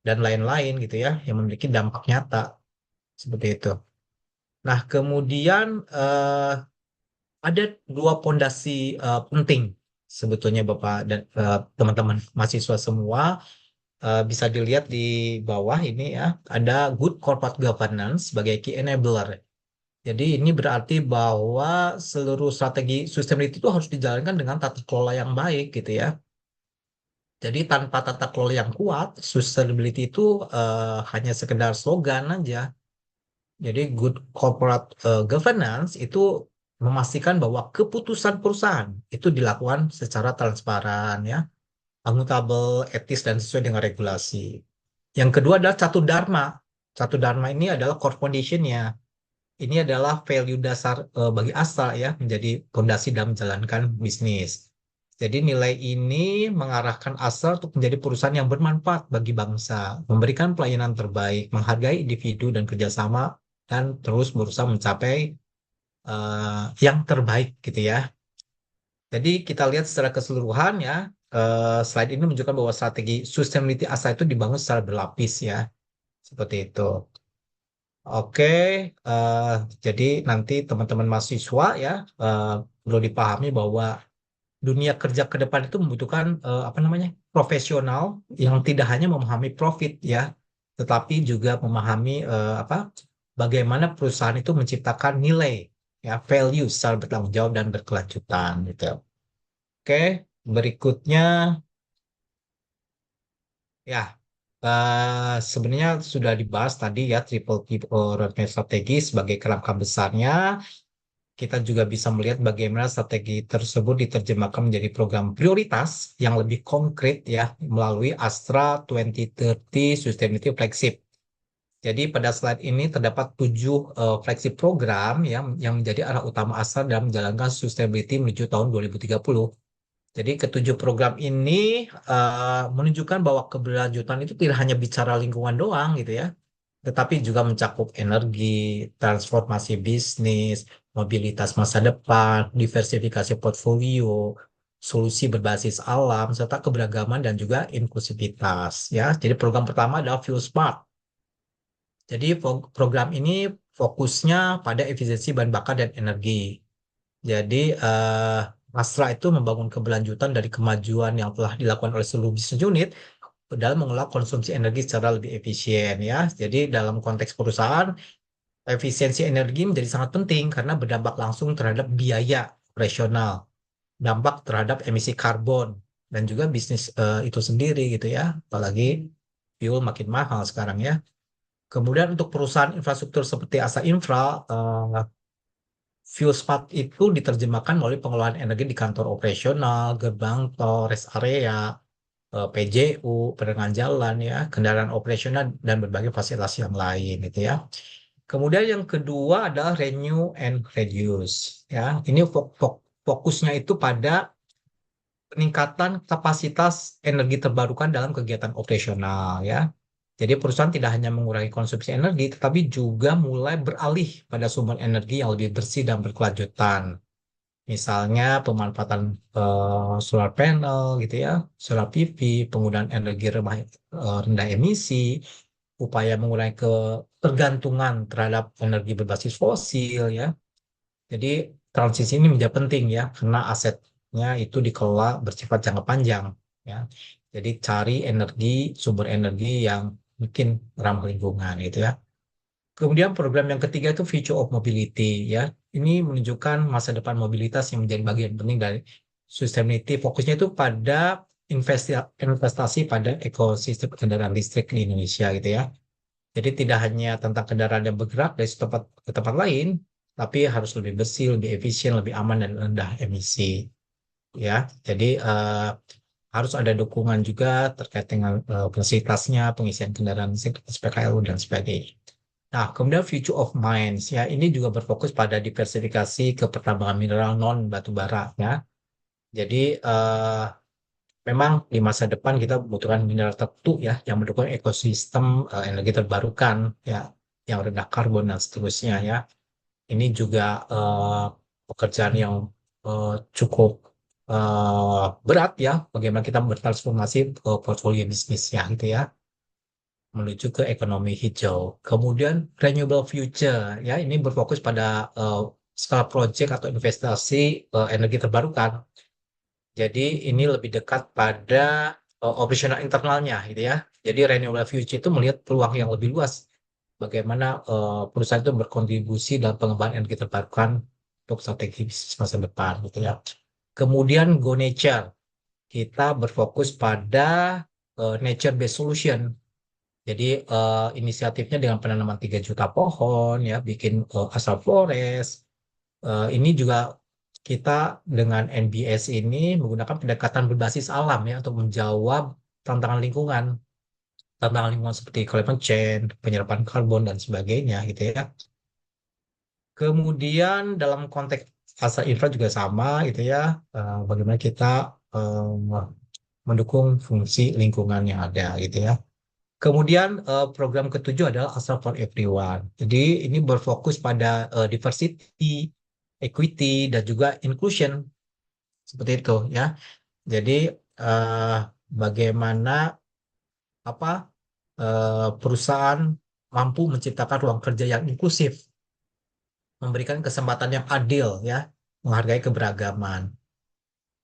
dan lain-lain gitu, ya, yang memiliki dampak nyata seperti itu. Nah, kemudian ada dua pondasi penting sebetulnya Bapak dan teman-teman mahasiswa semua. Bisa dilihat di bawah ini, ya, ada good corporate governance sebagai key enabler. Jadi ini berarti bahwa seluruh strategi sustainability itu harus dijalankan dengan tata kelola yang baik gitu, ya. Jadi tanpa tata kelola yang kuat, sustainability itu hanya sekedar slogan aja. Jadi good corporate governance itu memastikan bahwa keputusan perusahaan itu dilakukan secara transparan, ya, akuntabel, etis, dan sesuai dengan regulasi. Yang kedua adalah Catu Dharma. Catu Dharma ini adalah core foundation-nya. Ini adalah value dasar bagi Astra, ya, menjadi fondasi dalam menjalankan bisnis. Jadi nilai ini mengarahkan Astra untuk menjadi perusahaan yang bermanfaat bagi bangsa, memberikan pelayanan terbaik, menghargai individu dan kerjasama, dan terus berusaha mencapai yang terbaik gitu, ya. Jadi kita lihat secara keseluruhan, ya, slide ini menunjukkan bahwa strategi sustainability Astra itu dibangun secara berlapis, ya, seperti itu. Oke, eh, jadi nanti teman-teman mahasiswa, ya, perlu dipahami bahwa dunia kerja ke depan itu membutuhkan apa namanya, profesional yang tidak hanya memahami profit, ya, tetapi juga memahami apa, bagaimana perusahaan itu menciptakan nilai, ya, value secara bertanggung jawab dan berkelanjutan gitu. Oke, berikutnya, ya, sebenarnya sudah dibahas tadi ya triple key roadmap strategi sebagai kerangka besarnya. Kita juga bisa melihat bagaimana strategi tersebut diterjemahkan menjadi program prioritas yang lebih konkret ya melalui Astra 2030 Sustainability Flagship. Jadi pada slide ini terdapat 7 flagship program yang menjadi arah utama Astra dalam menjalankan sustainability menuju tahun 2030. Jadi ketujuh program ini menunjukkan bahwa keberlanjutan itu tidak hanya bicara lingkungan doang gitu ya, tetapi juga mencakup energi, transformasi bisnis, mobilitas masa depan, diversifikasi portfolio, solusi berbasis alam, serta keberagaman dan juga inklusivitas ya. Jadi program pertama adalah Fuel Smart. Jadi program ini fokusnya pada efisiensi bahan bakar dan energi. Jadi Astra itu membangun keberlanjutan dari kemajuan yang telah dilakukan oleh seluruh bisnis unit dalam mengelola konsumsi energi secara lebih efisien ya. Jadi dalam konteks perusahaan, efisiensi energi menjadi sangat penting karena berdampak langsung terhadap biaya operasional, dampak terhadap emisi karbon dan juga bisnis itu sendiri gitu ya. Apalagi fuel makin mahal sekarang ya. Kemudian untuk perusahaan infrastruktur seperti Asa Infra, Fuel Smart itu diterjemahkan melalui pengelolaan energi di kantor operasional, gerbang tol, rest area, PJU, penerangan jalan ya, kendaraan operasional dan berbagai fasilitas yang lain gitu ya. Kemudian yang kedua adalah renew and reduce ya. Ini fokusnya itu pada peningkatan kapasitas energi terbarukan dalam kegiatan operasional ya. Jadi perusahaan tidak hanya mengurangi konsumsi energi, tetapi juga mulai beralih pada sumber energi yang lebih bersih dan berkelanjutan. Misalnya pemanfaatan solar panel gitu ya, solar PV, penggunaan energi rendah emisi, upaya mengurangi ketergantungan terhadap energi berbasis fosil ya. Jadi transisi ini menjadi penting ya, karena asetnya itu dikelola bersifat jangka panjang ya. Jadi cari sumber energi yang mungkin ramah lingkungan gitu ya. Kemudian program yang ketiga itu Future of Mobility ya. Ini menunjukkan masa depan mobilitas yang menjadi bagian penting dari sustainability. Fokusnya itu pada investasi pada ekosistem kendaraan listrik di Indonesia gitu ya. Jadi tidak hanya tentang kendaraan yang bergerak dari satu tempat ke tempat lain, tapi harus lebih bersih, lebih efisien, lebih aman dan rendah emisi ya. Jadi harus ada dukungan juga terkait dengan fasilitasnya, pengisian kendaraan listrik, SPKLU dan sebagainya. Nah, kemudian Future of Mines ya, ini juga berfokus pada diversifikasi ke pertambangan mineral non batubara ya. Jadi memang di masa depan kita membutuhkan mineral tertentu ya yang mendukung ekosistem energi terbarukan ya, yang rendah karbon dan seterusnya ya. Ini juga pekerjaan yang cukup berat ya, bagaimana kita bertransformasi portfolio bisnisnya gitu ya, menuju ke ekonomi hijau. Kemudian renewable future ya, ini berfokus pada skala project atau investasi energi terbarukan. Jadi ini lebih dekat pada operasional internalnya gitu ya. Jadi renewable future itu melihat peluang yang lebih luas. Bagaimana perusahaan itu berkontribusi dalam pengembangan energi terbarukan untuk strategi bisnis masa depan gitu ya. Kemudian Go Nature. Kita berfokus pada nature based solution. Jadi inisiatifnya dengan penanaman 3 juta pohon ya, bikin Astra Forest. Ini juga kita dengan NBS ini menggunakan pendekatan berbasis alam ya untuk menjawab tantangan lingkungan. Tantangan lingkungan seperti climate change, penyerapan karbon dan sebagainya gitu ya. Kemudian dalam konteks Astra Infra juga sama gitu ya. Bagaimana kita mendukung fungsi lingkungan yang ada gitu ya. Kemudian program ketujuh adalah Astra for Everyone. Jadi ini berfokus pada diversity, equity, dan juga inclusion. Seperti itu ya. Jadi bagaimana perusahaan mampu menciptakan ruang kerja yang inklusif, memberikan kesempatan yang adil ya, menghargai keberagaman.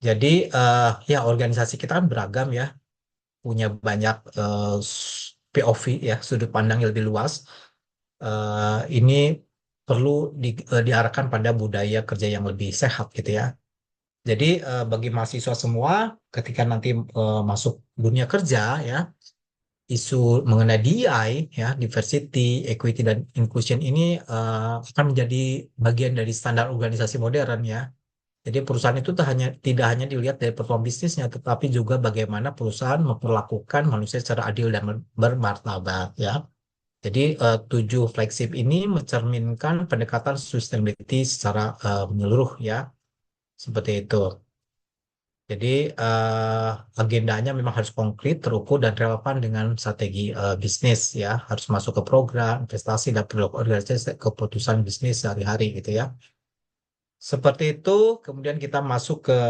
Jadi ya organisasi kita kan beragam ya, punya banyak POV ya, sudut pandang yang lebih luas. Ini perlu diarahkan pada budaya kerja yang lebih sehat gitu ya. Jadi bagi mahasiswa semua ketika nanti masuk dunia kerja ya, isu mengenai DEI, ya, diversity, equity, dan inclusion ini akan menjadi bagian dari standar organisasi modern, ya. Jadi perusahaan itu tidak hanya dilihat dari performa bisnisnya, tetapi juga bagaimana perusahaan memperlakukan manusia secara adil dan bermartabat, ya. Jadi 7 flagship ini mencerminkan pendekatan sustainability secara menyeluruh, ya, seperti itu. Jadi agendanya memang harus konkret, terukur, dan relevan dengan strategi bisnis, ya. Harus masuk ke program, investasi, dan perilaku organisasi keputusan bisnis sehari-hari, gitu, ya. Seperti itu. Kemudian kita masuk ke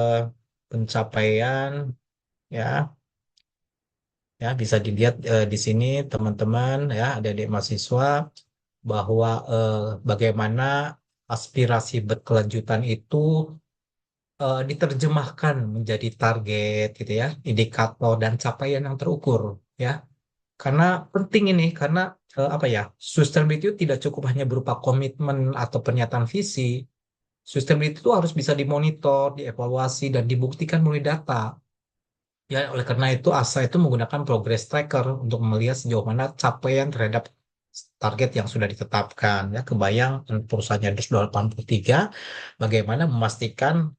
pencapaian, ya. Ya, bisa dilihat di sini teman-teman, ya, adik-adik mahasiswa, bahwa bagaimana aspirasi berkelanjutan itu diterjemahkan menjadi target, gitu, ya, indikator dan capaian yang terukur, ya. Karena penting ini, karena apa ya, sustainability itu tidak cukup hanya berupa komitmen atau pernyataan visi. Sustainability itu harus bisa dimonitor, dievaluasi, dan dibuktikan melalui data. Ya, oleh karena itu ASA itu menggunakan progress tracker untuk melihat sejauh mana capaian terhadap target yang sudah ditetapkan. Ya, kebayang perusahaannya 283, bagaimana memastikan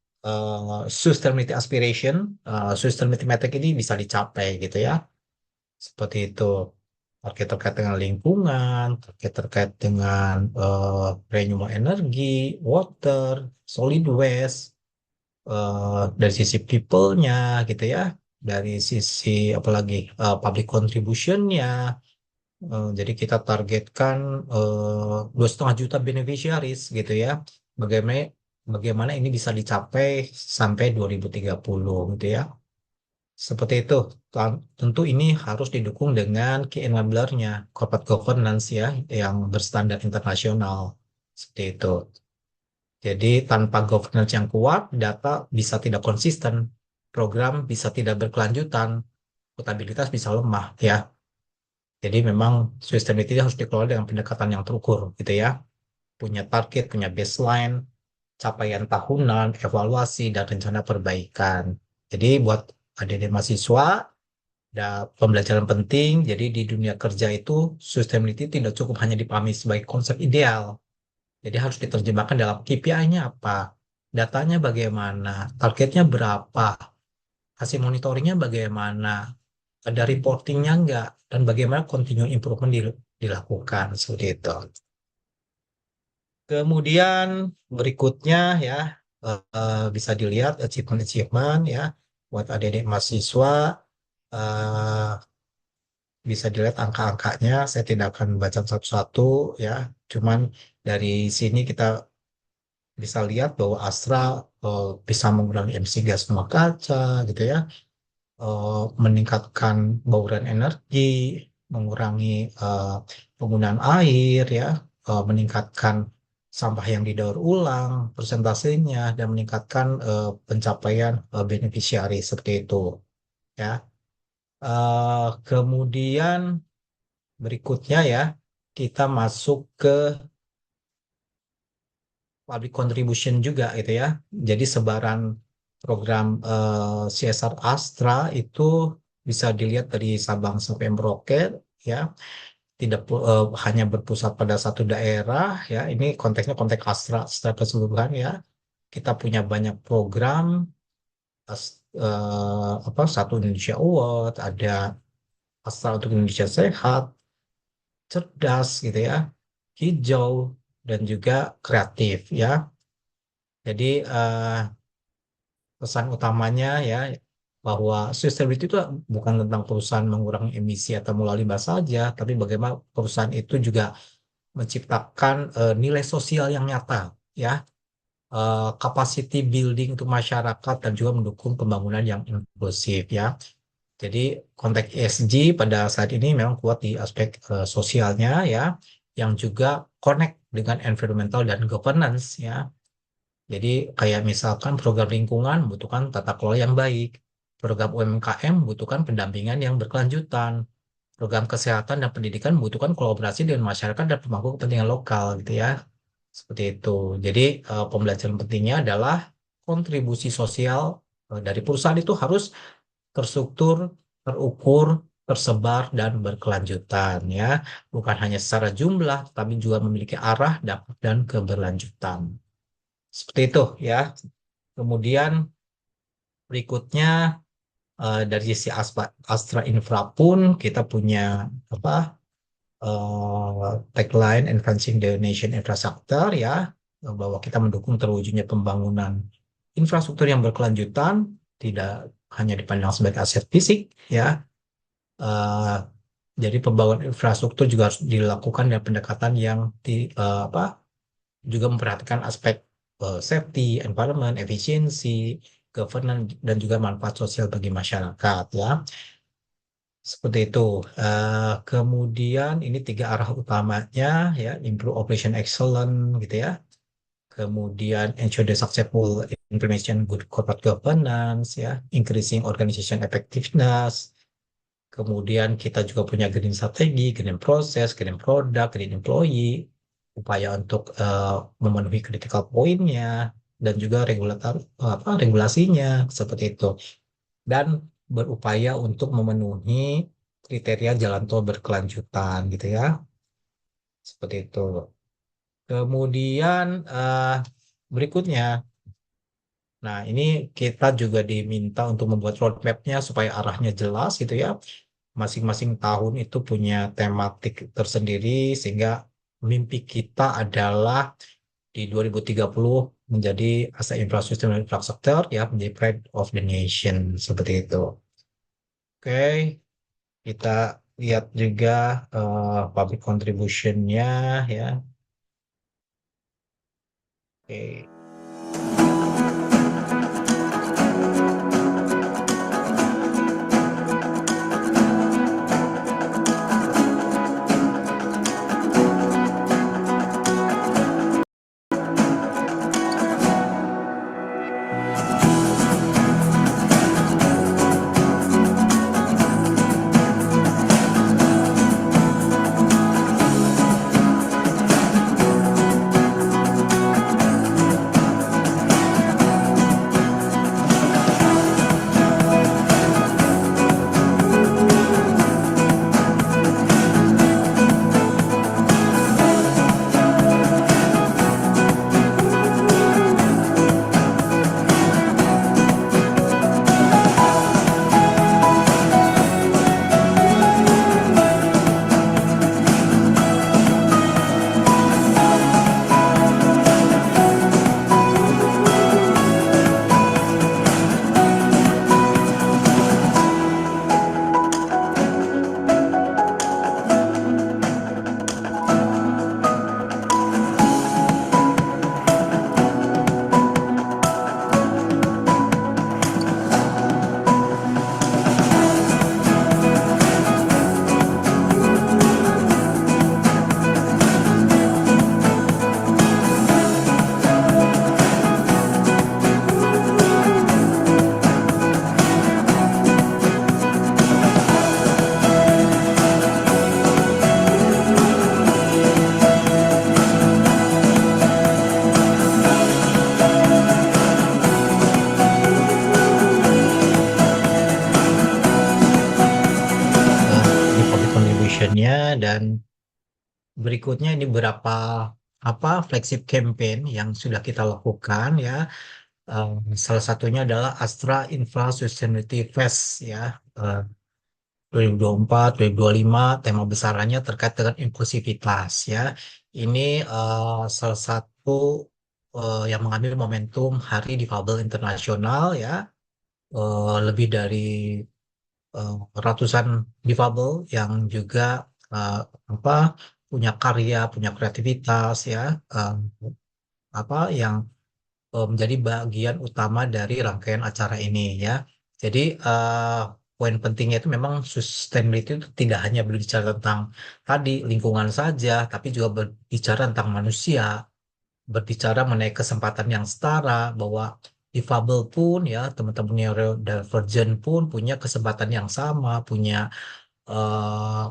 sustainability aspiration, sustainability metric ini bisa dicapai, gitu, ya. Seperti itu. Target terkait dengan lingkungan, target terkait dengan renewable energy, water, solid waste, dari sisi people-nya, gitu, ya, dari sisi apalagi public contribution-nya. Jadi kita targetkan 2,5 juta beneficiaries, gitu, ya. Bagaimana bagaimana ini bisa dicapai sampai 2030, gitu, ya. Seperti itu. Tentu ini harus didukung dengan key enabler-nya, corporate governance, ya, yang berstandar internasional. Seperti itu. Jadi tanpa governance yang kuat, data bisa tidak konsisten, program bisa tidak berkelanjutan, akuntabilitas bisa lemah, ya. Jadi memang sustainability harus dikelola dengan pendekatan yang terukur, gitu, ya. Punya target, punya baseline, capaian tahunan, evaluasi, dan rencana perbaikan. Jadi buat adik-adik mahasiswa, ada pembelajaran penting. Jadi di dunia kerja itu sustainability tidak cukup hanya dipahami sebagai konsep ideal. Jadi harus diterjemahkan dalam KPI-nya apa, datanya bagaimana, targetnya berapa, hasil monitoringnya bagaimana, ada reportingnya enggak, dan bagaimana continuous improvement dilakukan, seperti itu. Kemudian berikutnya, ya, bisa dilihat achievement-achievement, ya, buat adik-adik mahasiswa. eh, Bisa dilihat angka-angkanya, saya tidak akan baca satu-satu, ya. Cuman dari sini kita bisa lihat bahwa Astra bisa mengurangi emisi gas rumah kaca, gitu, ya. Meningkatkan bauran energi, mengurangi eh, penggunaan air, ya. Meningkatkan sampah yang didaur ulang persentasenya, dan meningkatkan pencapaian beneficiary, seperti itu, ya. Kemudian berikutnya, ya, kita masuk ke public contribution juga, gitu, ya. Jadi sebaran program CSR Astra itu bisa dilihat dari Sabang sampai Merauke, ya. Tidak hanya berpusat pada satu daerah, ya. Ini konteksnya konteks Astra secara keseluruhan, ya. Kita punya banyak program, Satu Indonesia Award, ada Astra untuk Indonesia Sehat, cerdas, gitu, ya, hijau, dan juga kreatif, ya. Jadi pesan utamanya, ya, bahwa sustainability itu bukan tentang perusahaan mengurangi emisi atau melalui limbah saja, tapi bagaimana perusahaan itu juga menciptakan nilai sosial yang nyata, ya, capacity building untuk masyarakat, dan juga mendukung pembangunan yang inklusif, ya. Jadi konteks ESG pada saat ini memang kuat di aspek sosialnya, ya, yang juga connect dengan environmental dan governance, ya. Jadi kayak misalkan program lingkungan membutuhkan tata kelola yang baik, program UMKM membutuhkan pendampingan yang berkelanjutan, program kesehatan dan pendidikan membutuhkan kolaborasi dengan masyarakat dan pemangku kepentingan lokal, gitu, ya. Seperti itu. Jadi pembelajaran pentingnya adalah kontribusi sosial dari perusahaan itu harus terstruktur, terukur, tersebar dan berkelanjutan ya, bukan hanya secara jumlah, tapi juga memiliki arah, dampak dan keberlanjutan. Seperti itu ya. Kemudian berikutnya dari sisi Astra Infra pun kita punya apa tagline Advancing the Nation Infrastructure ya, bahwa kita mendukung terwujudnya pembangunan infrastruktur yang berkelanjutan, tidak hanya dipandang sebagai aset fisik ya. Eh, jadi pembangunan infrastruktur juga harus dilakukan dengan pendekatan yang juga memperhatikan aspek safety, environment, efisiensi, governance, dan juga manfaat sosial bagi masyarakat ya. Seperti itu. Kemudian ini 3 arah utamanya ya, improve operation excellence gitu ya. Kemudian ensure the successful implementation good corporate governance ya, increasing organization effectiveness. Kemudian kita juga punya green strategi, green process, green product, green employee, upaya untuk memenuhi critical point-nya dan juga regulasinya seperti itu. Dan berupaya untuk memenuhi kriteria jalan tol berkelanjutan gitu ya. Seperti itu. Kemudian berikutnya, nah ini kita juga diminta untuk membuat roadmap-nya supaya arahnya jelas gitu ya. Masing-masing tahun itu punya tematik tersendiri sehingga mimpi kita adalah di 2030 menjadi aset infrastruktur ya, menjadi pride of the nation seperti itu. Oke, kita lihat juga public contribution-nya ya. Oke. Ini public contribution-nya dan berikutnya ini beberapa flagship campaign yang sudah kita lakukan ya. Salah satunya adalah Astra Infra Sustainability Fest ya. 2024, 2025 tema besarannya terkait dengan inklusivitas ya. Ini salah satu yang mengambil momentum Hari Difabel Internasional ya. Lebih dari ratusan difabel yang juga eh, apa punya karya, punya kreativitas ya, yang menjadi bagian utama dari rangkaian acara ini ya. Jadi poin pentingnya itu memang sustainability itu tidak hanya berbicara tentang tadi lingkungan saja, tapi juga berbicara tentang manusia, berbicara mengenai kesempatan yang setara, bahwa difabel pun ya, teman-teman neurodivergent pun punya kesempatan yang sama, punya eh,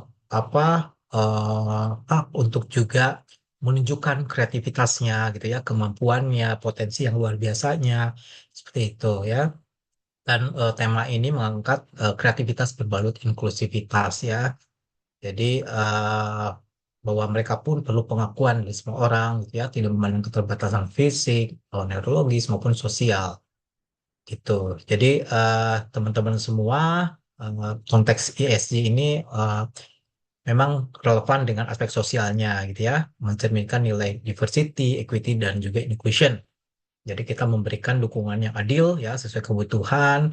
hak untuk juga menunjukkan kreativitasnya gitu ya, kemampuannya, potensi yang luar biasanya seperti itu ya. Dan tema ini mengangkat kreativitas berbalut inklusivitas ya. Jadi bahwa mereka pun perlu pengakuan dari semua orang gitu ya, tidak memandang keterbatasan fisik, neurologis maupun sosial gitu. Jadi teman-teman semua, konteks ESG ini memang relevan dengan aspek sosialnya gitu ya, mencerminkan nilai diversity, equity dan juga inclusion. Jadi kita memberikan dukungan yang adil ya sesuai kebutuhan,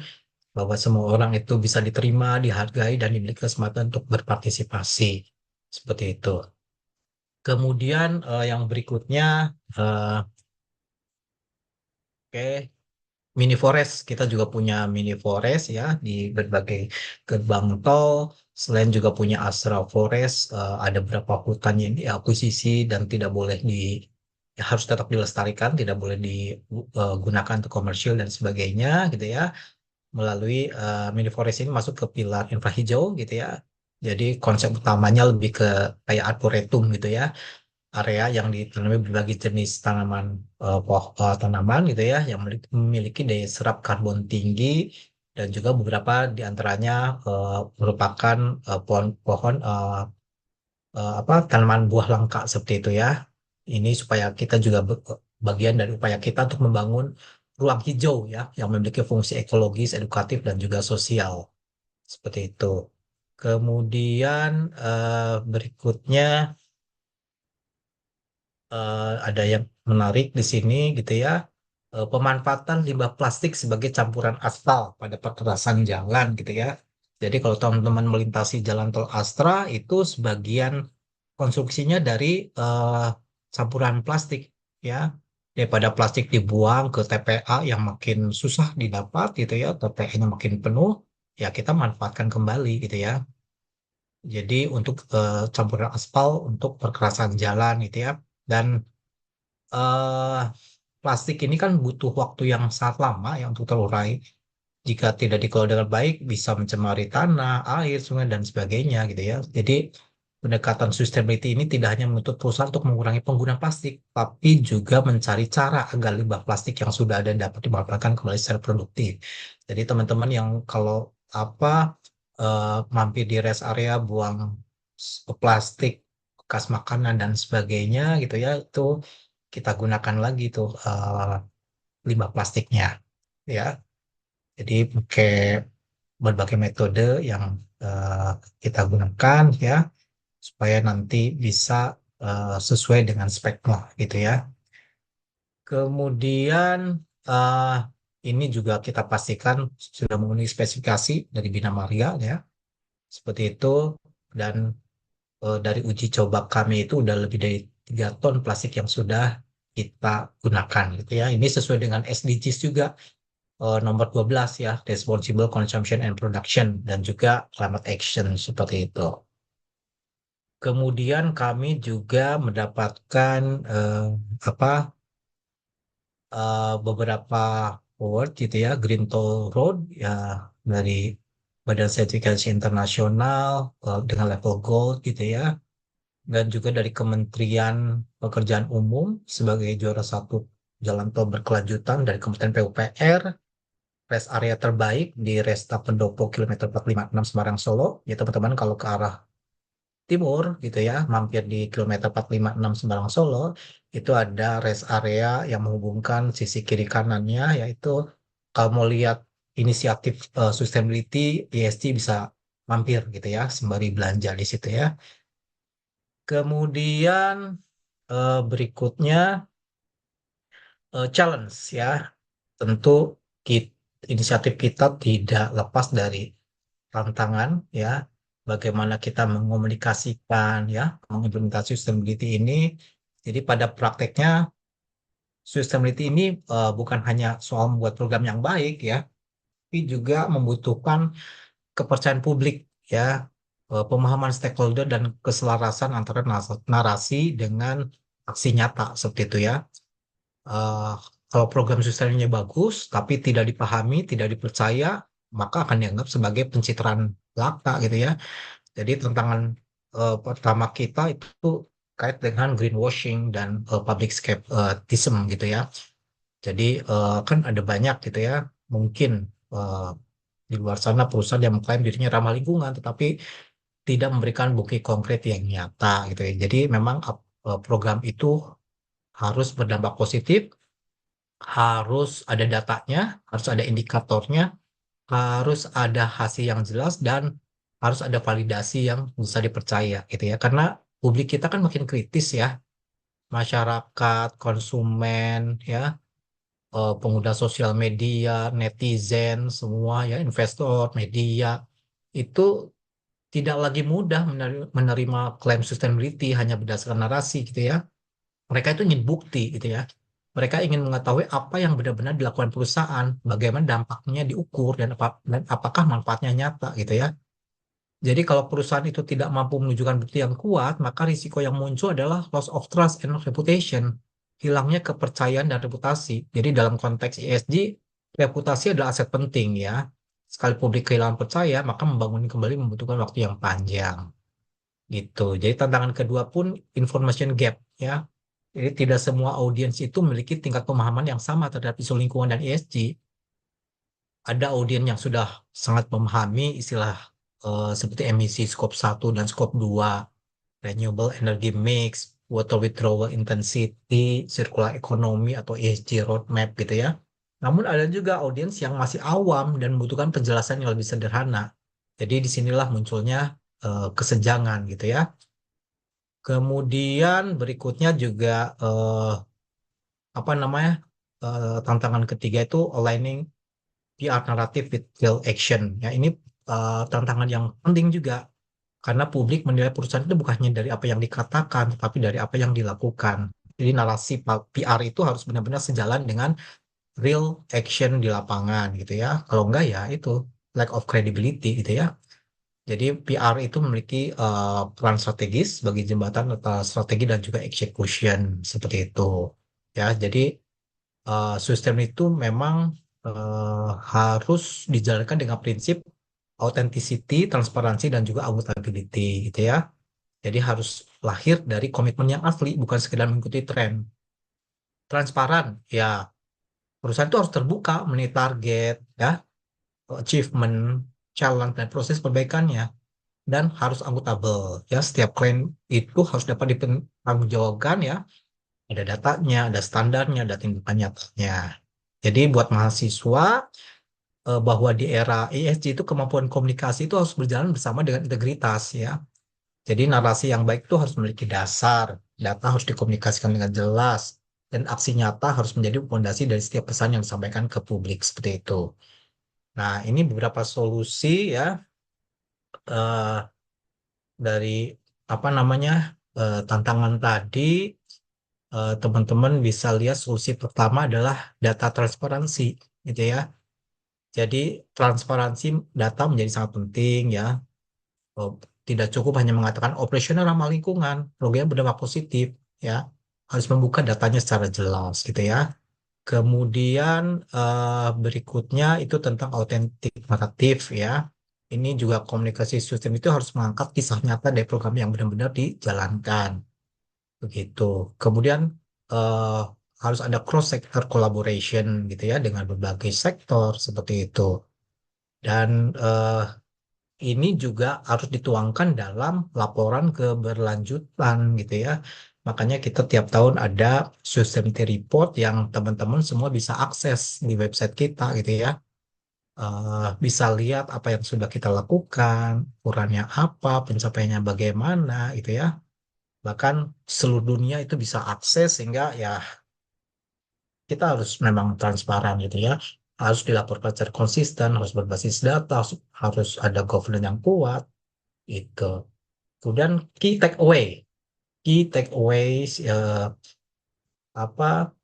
bahwa semua orang itu bisa diterima, dihargai dan diberi kesempatan untuk berpartisipasi. Seperti itu. Kemudian yang berikutnya, eh, oke, mini forest. Kita juga punya mini forest ya di berbagai gerbang tol. Selain juga punya Astra Forest, ada beberapa hutan yang diakuisisi dan tidak boleh ya harus tetap dilestarikan, tidak boleh digunakan untuk komersial dan sebagainya gitu ya. Melalui mini forest ini masuk ke pilar infrahijau gitu ya. Jadi konsep utamanya lebih ke kayak arboretum gitu ya, area yang ditanami berbagai jenis tanaman, tanaman gitu ya yang memiliki daya serap karbon tinggi, dan juga beberapa di antaranya merupakan pohon-pohon apa tanaman buah langka seperti itu ya. Ini supaya kita juga bagian dari upaya kita untuk membangun ruang hijau ya yang memiliki fungsi ekologis, edukatif dan juga sosial seperti itu. Kemudian berikutnya ada yang menarik di sini gitu ya. Pemanfaatan limbah plastik sebagai campuran aspal pada perkerasan jalan gitu ya. Jadi kalau teman-teman melintasi jalan tol Astra itu sebagian konstruksinya dari campuran plastik ya. Daripada plastik dibuang ke TPA yang makin susah didapat gitu ya, TPA-nya makin penuh, ya kita manfaatkan kembali gitu ya. Jadi untuk campuran aspal untuk perkerasan jalan gitu ya. Dan eh, plastik ini kan butuh waktu yang sangat lama ya untuk terurai. Jika tidak dikelola dengan baik, bisa mencemari tanah, air, sungai, dan sebagainya gitu ya. Jadi pendekatan sustainability ini tidak hanya menuntut perusahaan untuk mengurangi penggunaan plastik, tapi juga mencari cara agar limbah plastik yang sudah ada dapat dimanfaatkan kembali secara produktif. Jadi teman-teman yang kalau apa mampir di rest area buang plastik, bekas makanan dan sebagainya gitu ya, itu kita gunakan lagi tuh limbah plastiknya ya. Jadi pakai berbagai metode yang eh, kita gunakan ya supaya nanti bisa sesuai dengan speknya gitu ya. Kemudian eh, ini juga kita pastikan sudah memenuhi spesifikasi dari Bina Marga ya, seperti itu. Dan dari uji coba kami itu udah lebih dari 3 ton plastik yang sudah kita gunakan gitu ya. Ini sesuai dengan SDGs juga, nomor 12 ya, Responsible Consumption and Production, dan juga Climate Action seperti itu. Kemudian kami juga mendapatkan apa beberapa award gitu ya, Green Toll Road ya dari Badan Sertifikasi Internasional dengan level gold gitu ya, dan juga dari Kementerian Pekerjaan Umum sebagai juara satu jalan tol berkelanjutan dari Kementerian PUPR, rest area terbaik di Resta Pendopo kilometer 456 Semarang Solo. Ya teman-teman kalau ke arah timur gitu ya, mampir di kilometer 456 Semarang Solo, itu ada rest area yang menghubungkan sisi kiri kanannya, yaitu kalau mau lihat inisiatif sustainability ESG bisa mampir gitu ya, sembari belanja di situ ya. Kemudian berikutnya challenge ya. Tentu inisiatif kita tidak lepas dari tantangan ya. Bagaimana kita mengomunikasikan ya, mengimplementasi sustainability ini. Jadi pada prakteknya sustainability ini bukan hanya soal membuat program yang baik ya, tapi juga membutuhkan kepercayaan publik ya, pemahaman stakeholder dan keselarasan antara narasi dengan aksi nyata seperti itu ya. eh, Kalau program sustainability bagus tapi tidak dipahami, tidak dipercaya, maka akan dianggap sebagai pencitraan belaka gitu ya. Jadi tantangan pertama kita itu kait dengan greenwashing dan public skepticism gitu ya. Jadi kan ada banyak gitu ya, mungkin eh, di luar sana perusahaan yang mengklaim dirinya ramah lingkungan, tetapi tidak memberikan bukti konkret yang nyata gitu ya. Jadi memang program itu harus berdampak positif, harus ada datanya, harus ada indikatornya, harus ada hasil yang jelas dan harus ada validasi yang bisa dipercaya gitu ya. Karena publik kita kan makin kritis ya, masyarakat, konsumen ya, pengguna sosial media, netizen, semua ya, investor, media itu tidak lagi mudah menerima klaim sustainability hanya berdasarkan narasi gitu ya. Mereka itu ingin bukti gitu ya. Mereka ingin mengetahui apa yang benar-benar dilakukan perusahaan, bagaimana dampaknya diukur dan apakah manfaatnya nyata gitu ya. Jadi kalau perusahaan itu tidak mampu menunjukkan bukti yang kuat, maka risiko yang muncul adalah loss of trust and reputation, hilangnya kepercayaan dan reputasi. Jadi dalam konteks ESG, reputasi adalah aset penting ya. Sekali publik kehilangan percaya, maka membangun kembali membutuhkan waktu yang panjang gitu. Jadi tantangan kedua pun information gap ya. Jadi tidak semua audiens itu memiliki tingkat pemahaman yang sama terhadap isu lingkungan dan ESG. Ada audiens yang sudah sangat memahami istilah seperti emisi skop 1 dan skop 2, renewable energy mix, water withdrawal intensity, circular economy atau ESG roadmap gitu ya. Namun ada juga audiens yang masih awam dan membutuhkan penjelasan yang lebih sederhana. Jadi disinilah munculnya kesenjangan gitu ya. Kemudian berikutnya juga apa namanya tantangan ketiga itu aligning PR naratif with real action. Ya ini tantangan yang penting juga karena publik menilai perusahaan itu bukan hanya dari apa yang dikatakan, tetapi dari apa yang dilakukan. Jadi narasi PR itu harus benar-benar sejalan dengan real action di lapangan gitu ya. Kalau enggak ya itu lack of credibility gitu ya. Jadi PR itu memiliki peran strategis bagi jembatan antara strategi dan juga execution seperti itu. Ya, jadi sistem itu memang harus dijalankan dengan prinsip authenticity, transparansi dan juga accountability gitu ya. Jadi harus lahir dari komitmen yang asli, bukan sekedar mengikuti tren. Transparan, ya perusahaan itu harus terbuka mengenai target, ya, achievement, challenge dan proses perbaikannya. Dan harus akuntabel ya, setiap klaim itu harus dapat dipertanggungjawabkan ya, ada datanya, ada standarnya, ada tindakan nyatanya. Jadi buat mahasiswa bahwa di era ESG itu kemampuan komunikasi itu harus berjalan bersama dengan integritas ya. Jadi narasi yang baik itu harus memiliki dasar, data harus dikomunikasikan dengan jelas, dan aksi nyata harus menjadi fondasi dari setiap pesan yang disampaikan ke publik seperti itu. Nah, ini beberapa solusi ya eh, dari apa namanya tantangan tadi. Teman-teman bisa lihat solusi pertama adalah data transparansi gitu ya. Jadi transparansi data menjadi sangat penting ya. Oh, tidak cukup hanya mengatakan operasional ramah lingkungan, programnya berdampak positif ya. Harus membuka datanya secara jelas gitu ya. Kemudian berikutnya itu tentang autentik naratif ya. Ini juga komunikasi sistem itu harus mengangkat kisah nyata dari program yang benar-benar dijalankan. Begitu. Kemudian eh, harus ada cross sector collaboration gitu ya dengan berbagai sektor seperti itu. Dan ini juga harus dituangkan dalam laporan keberlanjutan gitu ya. Makanya kita tiap tahun ada sustainability report yang teman-teman semua bisa akses di website kita gitu ya. Bisa lihat apa yang sudah kita lakukan, ukurannya apa, pencapaiannya bagaimana gitu ya. Bahkan seluruh dunia itu bisa akses sehingga ya kita harus memang transparan gitu ya. Harus dilaporkan secara konsisten, harus berbasis data, harus ada governance yang kuat itu. Kemudian key takeaways apa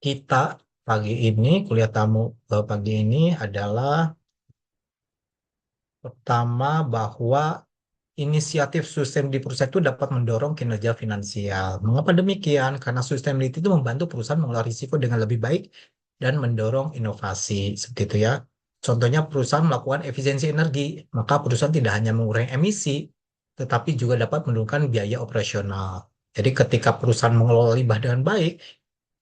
kita pagi ini kuliah tamu pagi ini adalah pertama bahwa inisiatif sistem di perusahaan itu dapat mendorong kinerja finansial. Mengapa demikian? Karena sustainability itu membantu perusahaan mengelola risiko dengan lebih baik dan mendorong inovasi. Seperti itu ya. Contohnya perusahaan melakukan efisiensi energi, maka perusahaan tidak hanya mengurangi emisi, tetapi juga dapat menurunkan biaya operasional. Jadi ketika perusahaan mengelola limbah dengan baik,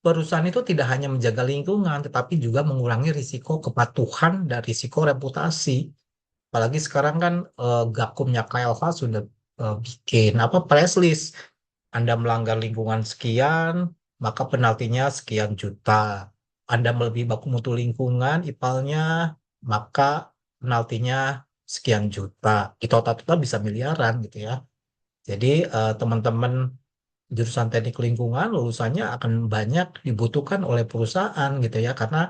perusahaan itu tidak hanya menjaga lingkungan, tetapi juga mengurangi risiko kepatuhan dan risiko reputasi. Apalagi sekarang kan Gakumnya KLH sudah bikin apa press list. Anda melanggar lingkungan sekian, maka penaltinya sekian juta. Anda melebihi baku mutu lingkungan, IPAL-nya, maka penaltinya sekian juta. Itu total bisa miliaran gitu ya. Jadi teman-teman jurusan teknik lingkungan lulusannya akan banyak dibutuhkan oleh perusahaan gitu ya, karena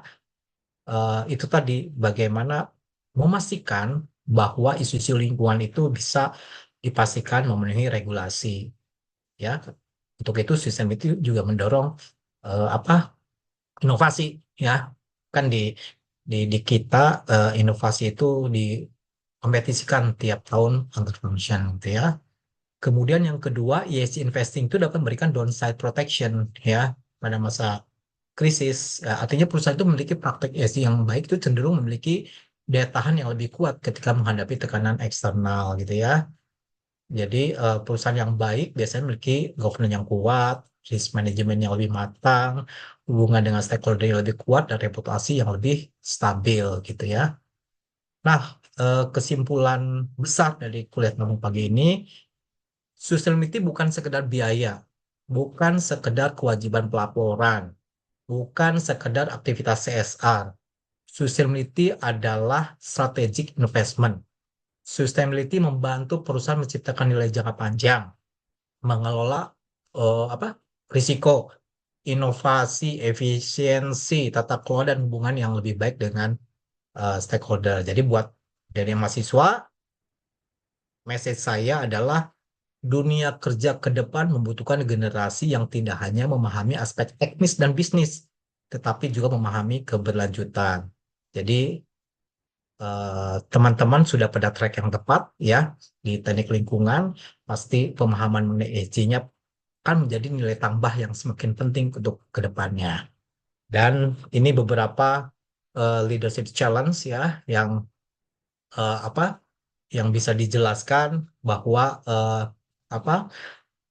itu tadi bagaimana memastikan bahwa isu-isu lingkungan itu bisa dipastikan memenuhi regulasi ya. Untuk itu sistem itu juga mendorong apa inovasi ya. Kan di kita inovasi itu dikompetisikan tiap tahun antar function gitu ya. Kemudian yang kedua, ESG investing itu dapat memberikan downside protection ya pada masa krisis. Ya, artinya perusahaan itu memiliki praktek ESG yang baik itu cenderung memiliki daya tahan yang lebih kuat ketika menghadapi tekanan eksternal gitu ya. Jadi perusahaan yang baik biasanya memiliki governance yang kuat, risk management yang lebih matang, hubungan dengan stakeholder yang lebih kuat, dan reputasi yang lebih stabil gitu ya. Nah, kesimpulan besar dari kuliah kamu pagi ini, sustainability bukan sekedar biaya, bukan sekedar kewajiban pelaporan, bukan sekedar aktivitas CSR. Sustainability adalah strategic investment. Sustainability membantu perusahaan menciptakan nilai jangka panjang, mengelola apa risiko, inovasi, efisiensi, tata kelola dan hubungan yang lebih baik dengan stakeholder. Jadi buat dari mahasiswa, message saya adalah dunia kerja ke depan membutuhkan generasi yang tidak hanya memahami aspek teknis dan bisnis, tetapi juga memahami keberlanjutan. Jadi teman-teman sudah pada track yang tepat ya di teknik lingkungan, pasti pemahaman mengenai ESG-nya akan menjadi nilai tambah yang semakin penting untuk kedepannya. Dan ini beberapa leadership challenge ya yang apa yang bisa dijelaskan bahwa apa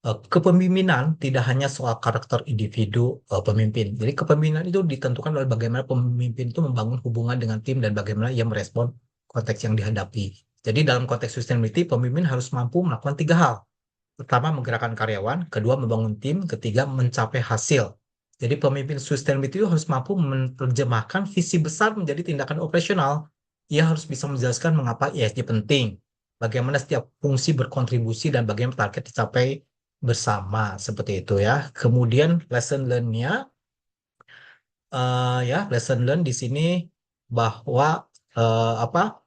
kepemimpinan tidak hanya soal karakter individu pemimpin. Jadi kepemimpinan itu ditentukan oleh bagaimana pemimpin itu membangun hubungan dengan tim dan bagaimana ia merespon konteks yang dihadapi. Jadi dalam konteks sustainability, pemimpin harus mampu melakukan tiga hal. Pertama, menggerakkan karyawan. Kedua, membangun tim. Ketiga, mencapai hasil. Jadi pemimpin sustainability itu harus mampu menerjemahkan visi besar menjadi tindakan operasional. Ia harus bisa menjelaskan mengapa ESG penting, bagaimana setiap fungsi berkontribusi, dan bagaimana target dicapai bersama. Seperti itu ya. Kemudian lesson learn-nya, ya lesson learn di sini bahwa apa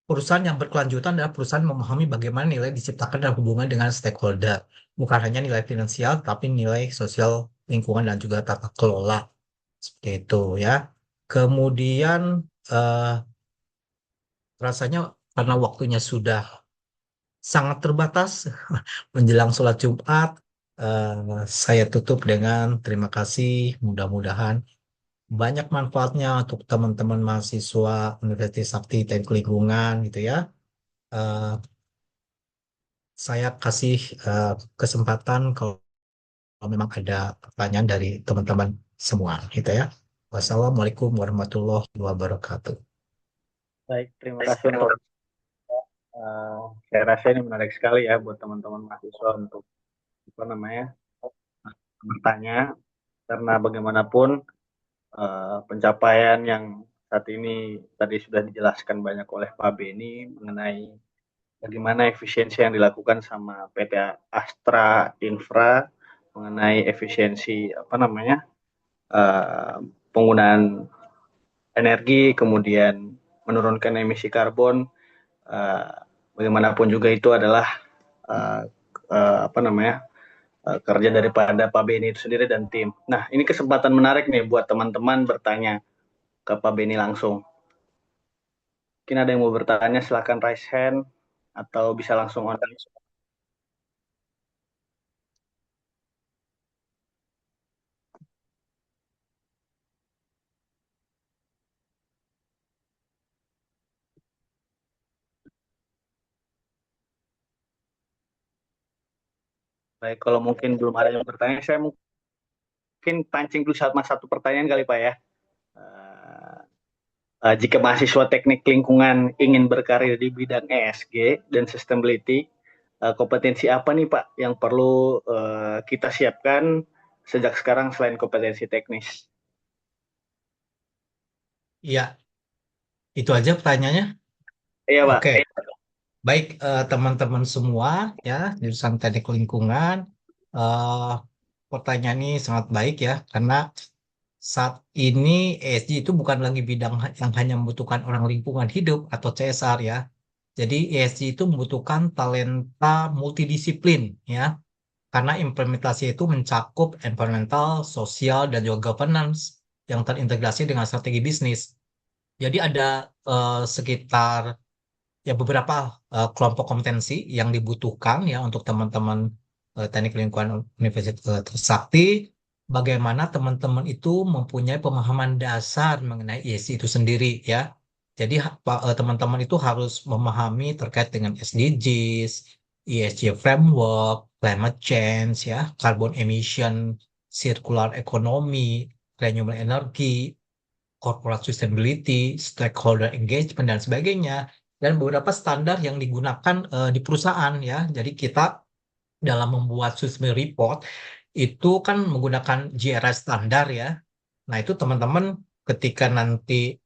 perusahaan yang berkelanjutan adalah perusahaan memahami bagaimana nilai diciptakan dalam hubungan dengan stakeholder. Bukan hanya nilai finansial, tapi nilai sosial, lingkungan, dan juga tata kelola. Seperti itu ya. Kemudian eh, rasanya karena waktunya sudah sangat terbatas menjelang sholat Jumat, saya tutup dengan terima kasih. Mudah-mudahan banyak manfaatnya untuk teman-teman mahasiswa Universitas Sakti Teknik Lingkungan gitu ya. Eh, saya kasih kesempatan kalau memang ada pertanyaan dari teman-teman semua gitu ya. Wassalamualaikum warahmatullahi wabarakatuh. Baik, terima kasih untuk saya rasa ini menarik sekali ya buat teman-teman mahasiswa untuk apa namanya bertanya, karena bagaimanapun pencapaian yang saat ini tadi sudah dijelaskan banyak oleh Pak Beni mengenai bagaimana efisiensi yang dilakukan sama PT Astra Infra mengenai efisiensi apa namanya penggunaan energi, kemudian menurunkan emisi karbon. Bagaimanapun juga itu adalah apa namanya kerja daripada Pak Beni itu sendiri dan tim. Nah, ini kesempatan menarik nih buat teman-teman bertanya ke Pak Beni langsung. Mungkin ada yang mau bertanya, silakan raise hand atau bisa langsung online. Baik, kalau mungkin belum ada yang bertanya, saya mungkin mungkin pancing dulu sama satu pertanyaan kali Pak ya. Jika mahasiswa teknik lingkungan ingin berkarir di bidang ESG dan sustainability, kompetensi apa nih Pak yang perlu kita siapkan sejak sekarang selain kompetensi teknis? Iya, itu aja pertanyaannya. Iya Pak. Oke, baik teman-teman semua ya jurusan teknik lingkungan. eh, Pertanyaan ini sangat baik ya, karena saat ini ESG itu bukan lagi bidang yang hanya membutuhkan orang lingkungan hidup atau CSR ya. Jadi ESG itu membutuhkan talenta multidisiplin ya, karena implementasi itu mencakup environmental, sosial, dan juga governance yang terintegrasi dengan strategi bisnis. Jadi ada sekitar ya beberapa kelompok kompetensi yang dibutuhkan ya untuk teman-teman teknik lingkungan Universitas Trisakti. Bagaimana teman-teman itu mempunyai pemahaman dasar mengenai ESG itu sendiri ya. Jadi teman-teman itu harus memahami terkait dengan SDGs, ESG framework, climate change ya, carbon emission, circular economy, renewable energy, corporate sustainability, stakeholder engagement dan sebagainya, dan beberapa standar yang digunakan di perusahaan ya. Jadi kita dalam membuat sustainability report itu kan menggunakan GRI standar ya. Nah, itu teman-teman ketika nanti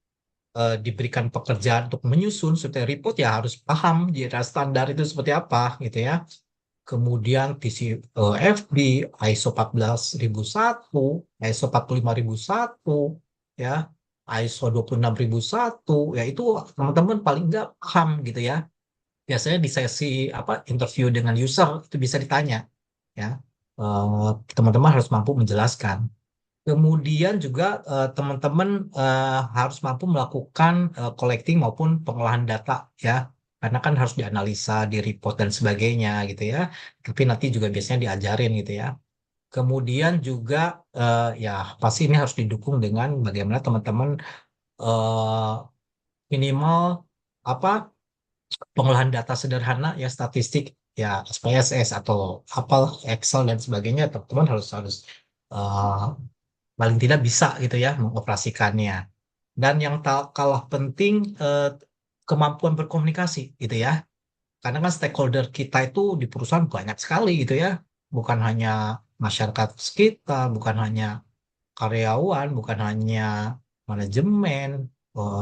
diberikan pekerjaan untuk menyusun sustainability report ya harus paham GRI standar itu seperti apa gitu ya. Kemudian TCFD, ISO 14001, ISO 45001, ya, ISO 26001, ya itu teman-teman paling nggak paham gitu ya. Biasanya di sesi interview dengan user itu bisa ditanya, ya. Teman-teman harus mampu menjelaskan. Kemudian juga teman-teman harus mampu melakukan collecting maupun pengolahan data ya, karena kan harus dianalisa, di report dan sebagainya gitu ya. Tapi nanti juga biasanya diajarin gitu ya. Kemudian juga ya pasti ini harus didukung dengan bagaimana teman-teman eh, minimal apa pengolahan data sederhana ya, statistik ya, SPSS atau apa Excel dan sebagainya. Teman-teman harus harus eh, paling tidak bisa gitu ya mengoperasikannya. Dan yang tak kalah penting kemampuan berkomunikasi gitu ya. Karena kan stakeholder kita itu di perusahaan banyak sekali gitu ya. Bukan hanya masyarakat sekitar, bukan hanya karyawan, bukan hanya manajemen,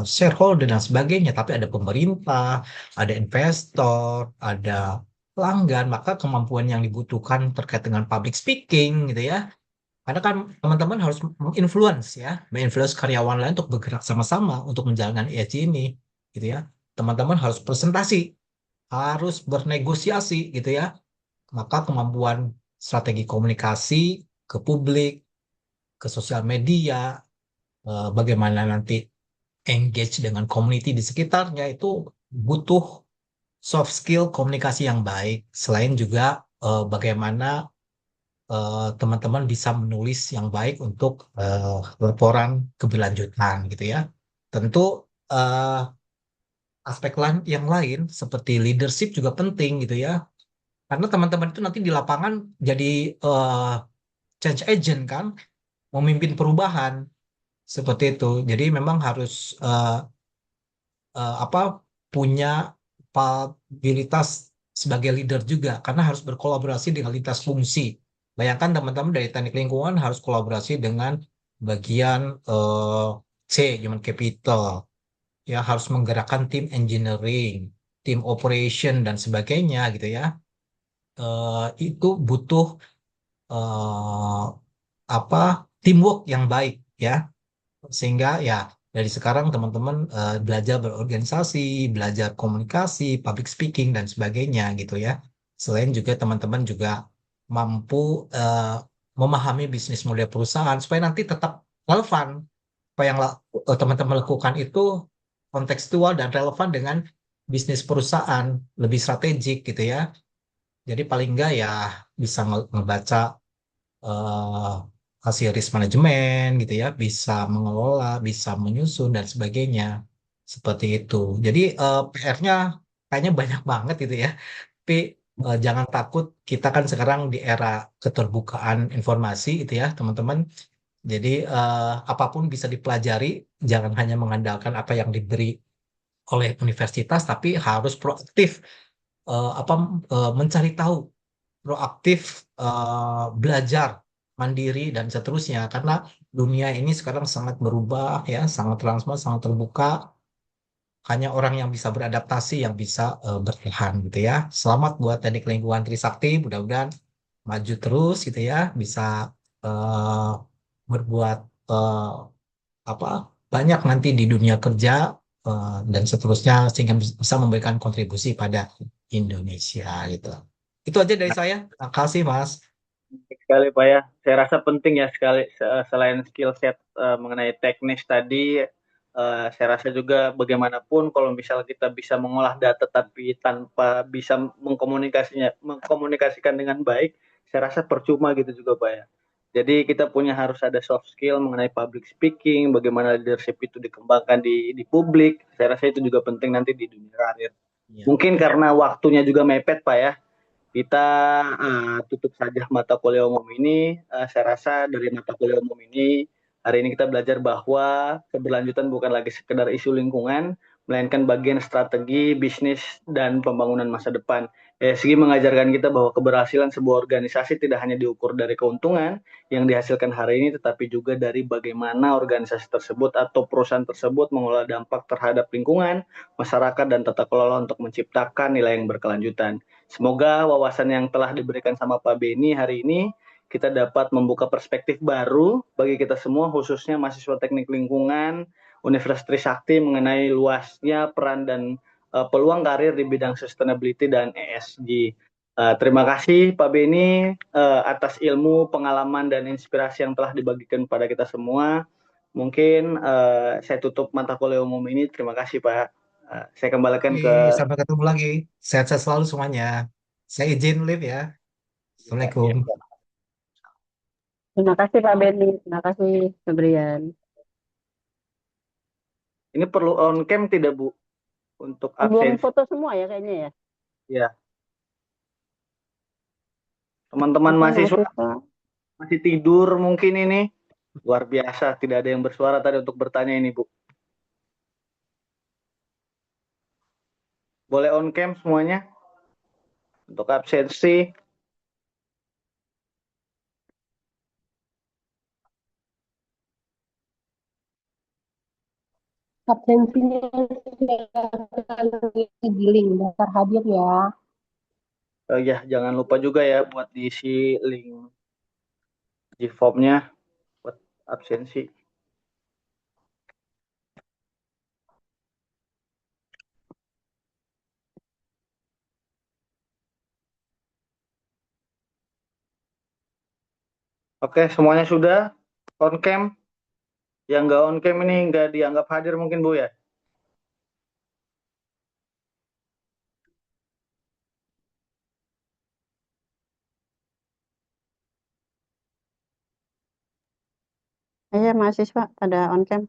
shareholder dan sebagainya, tapi ada pemerintah, ada investor, ada pelanggan. Maka kemampuan yang dibutuhkan terkait dengan public speaking gitu ya, karena kan teman-teman harus menginfluence ya, menginfluence karyawan lain untuk bergerak sama-sama untuk menjalankan ESG ini, gitu ya. Teman-teman harus presentasi, harus bernegosiasi, gitu ya. Maka kemampuan strategi komunikasi ke publik, ke sosial media, bagaimana nanti engage dengan community di sekitarnya itu butuh soft skill komunikasi yang baik. Selain juga bagaimana teman-teman bisa menulis yang baik untuk laporan keberlanjutan gitu ya. Tentu eh, aspek yang lain seperti leadership juga penting gitu ya. Karena teman-teman itu nanti di lapangan jadi change agent kan, memimpin perubahan seperti itu. Jadi memang harus apa punya kapabilitas sebagai leader juga karena harus berkolaborasi dengan lintas fungsi. Bayangkan teman-teman dari teknik lingkungan harus kolaborasi dengan bagian C, human capital, ya harus menggerakkan tim engineering, tim operation dan sebagainya gitu ya. Itu butuh eh, apa teamwork yang baik ya, sehingga ya dari sekarang teman-teman belajar berorganisasi, belajar komunikasi, public speaking dan sebagainya gitu ya. Selain juga teman-teman juga mampu memahami bisnis model perusahaan supaya nanti tetap relevan. Apa yang teman-teman lakukan itu kontekstual dan relevan dengan bisnis perusahaan, lebih strategik gitu ya. Jadi paling enggak ya bisa ngebaca eh, hasil risk management gitu ya, bisa mengelola, bisa menyusun dan sebagainya. Seperti itu. Jadi PR-nya kayaknya banyak banget gitu ya. Tapi jangan takut, kita kan sekarang di era keterbukaan informasi itu ya teman-teman. Jadi apapun bisa dipelajari, jangan hanya mengandalkan apa yang diberi oleh universitas, tapi harus proaktif, apa mencari tahu, proaktif, belajar mandiri dan seterusnya. Karena dunia ini sekarang sangat berubah ya, sangat transparan, sangat terbuka. Hanya orang yang bisa beradaptasi yang bisa bertahan gitu ya. Selamat buat Teknik Lingkungan Trisakti, mudah-mudahan maju terus gitu ya, bisa eh, berbuat eh, apa banyak nanti di dunia kerja dan seterusnya, sehingga bisa memberikan kontribusi pada Indonesia gitu. Itu aja dari saya. Terima kasih Mas. Sekali Pak ya, saya rasa penting ya sekali selain skill set mengenai teknis tadi, saya rasa juga bagaimanapun kalau misal kita bisa mengolah data tapi tanpa bisa mengkomunikasikan dengan baik, saya rasa percuma gitu juga Pak ya. Jadi kita harus ada soft skill mengenai public speaking, bagaimana leadership itu dikembangkan di publik. Saya rasa itu juga penting nanti di dunia karir. Ya. Mungkin karena waktunya juga mepet Pak ya, kita tutup saja mata kuliah umum ini. Saya rasa dari mata kuliah umum ini, hari ini kita belajar bahwa keberlanjutan bukan lagi sekedar isu lingkungan, melainkan bagian strategi, bisnis, dan pembangunan masa depan. ESG mengajarkan kita bahwa keberhasilan sebuah organisasi tidak hanya diukur dari keuntungan yang dihasilkan hari ini, tetapi juga dari bagaimana organisasi tersebut atau perusahaan tersebut mengelola dampak terhadap lingkungan, masyarakat, dan tata kelola untuk menciptakan nilai yang berkelanjutan. Semoga wawasan yang telah diberikan sama Pak Beni hari ini kita dapat membuka perspektif baru bagi kita semua, khususnya mahasiswa teknik lingkungan Universitas Trisakti, mengenai luasnya peran dan peluang karir di bidang sustainability dan ESG. Terima kasih Pak Beni atas ilmu, pengalaman, dan inspirasi yang telah dibagikan pada kita semua. Mungkin saya tutup mata kuliah umum ini. Terima kasih Pak. Saya kembalikan Oke, ke sampai ketemu lagi. Sehat-sehat selalu semuanya. Saya izin live ya. Assalamualaikum. Terima kasih Pak Benny, terima kasih Febrian. Ini perlu on cam tidak Bu untuk Belum absensi? foto semua ya kayaknya ya. Ya, teman-teman Mungkin mahasiswa mahasiswa. masih tidur mungkin ini. Luar biasa, tidak ada yang bersuara tadi untuk bertanya ini Bu. Boleh on cam semuanya untuk absensi. Absensinya di link daftar hadir ya. Ya, jangan lupa juga ya buat diisi link G-form-nya buat absensi. Oke, semuanya sudah on cam. Yang nggak on cam ini nggak dianggap hadir mungkin Bu ya. Iya mahasiswa pada on cam.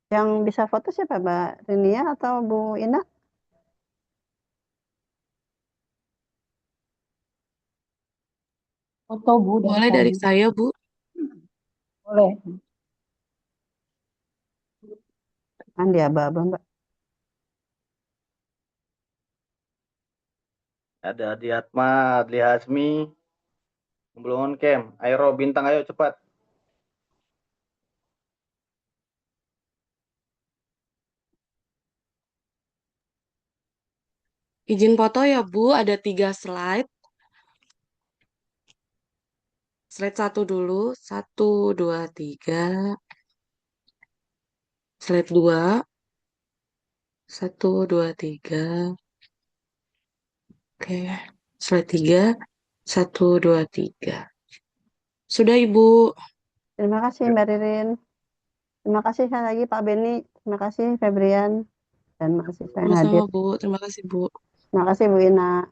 Yang bisa foto siapa Mbak Rinia atau Bu Ina? Foto Bu Boleh dari saya, Bu. Boleh. Kan dia aba-aba Mbak. Ada Adi Atma, Adli Hazmi, belum on cam. Ayo Bintang, ayo cepat. Izin foto ya, Bu. Ada 3 slide. Slide 1 dulu. 1, 2, 3. Slide 2. 1, 2, 3. Oke. Slide 3. 1, 2, 3. Sudah, Ibu. Terima kasih Mbak Ririn. Terima kasih sekali lagi Pak Benny. Terima kasih Febrian dan mahasiswa yang hadir. Sama-sama, Bu. Terima kasih, Bu. Terima kasih Bu Ina.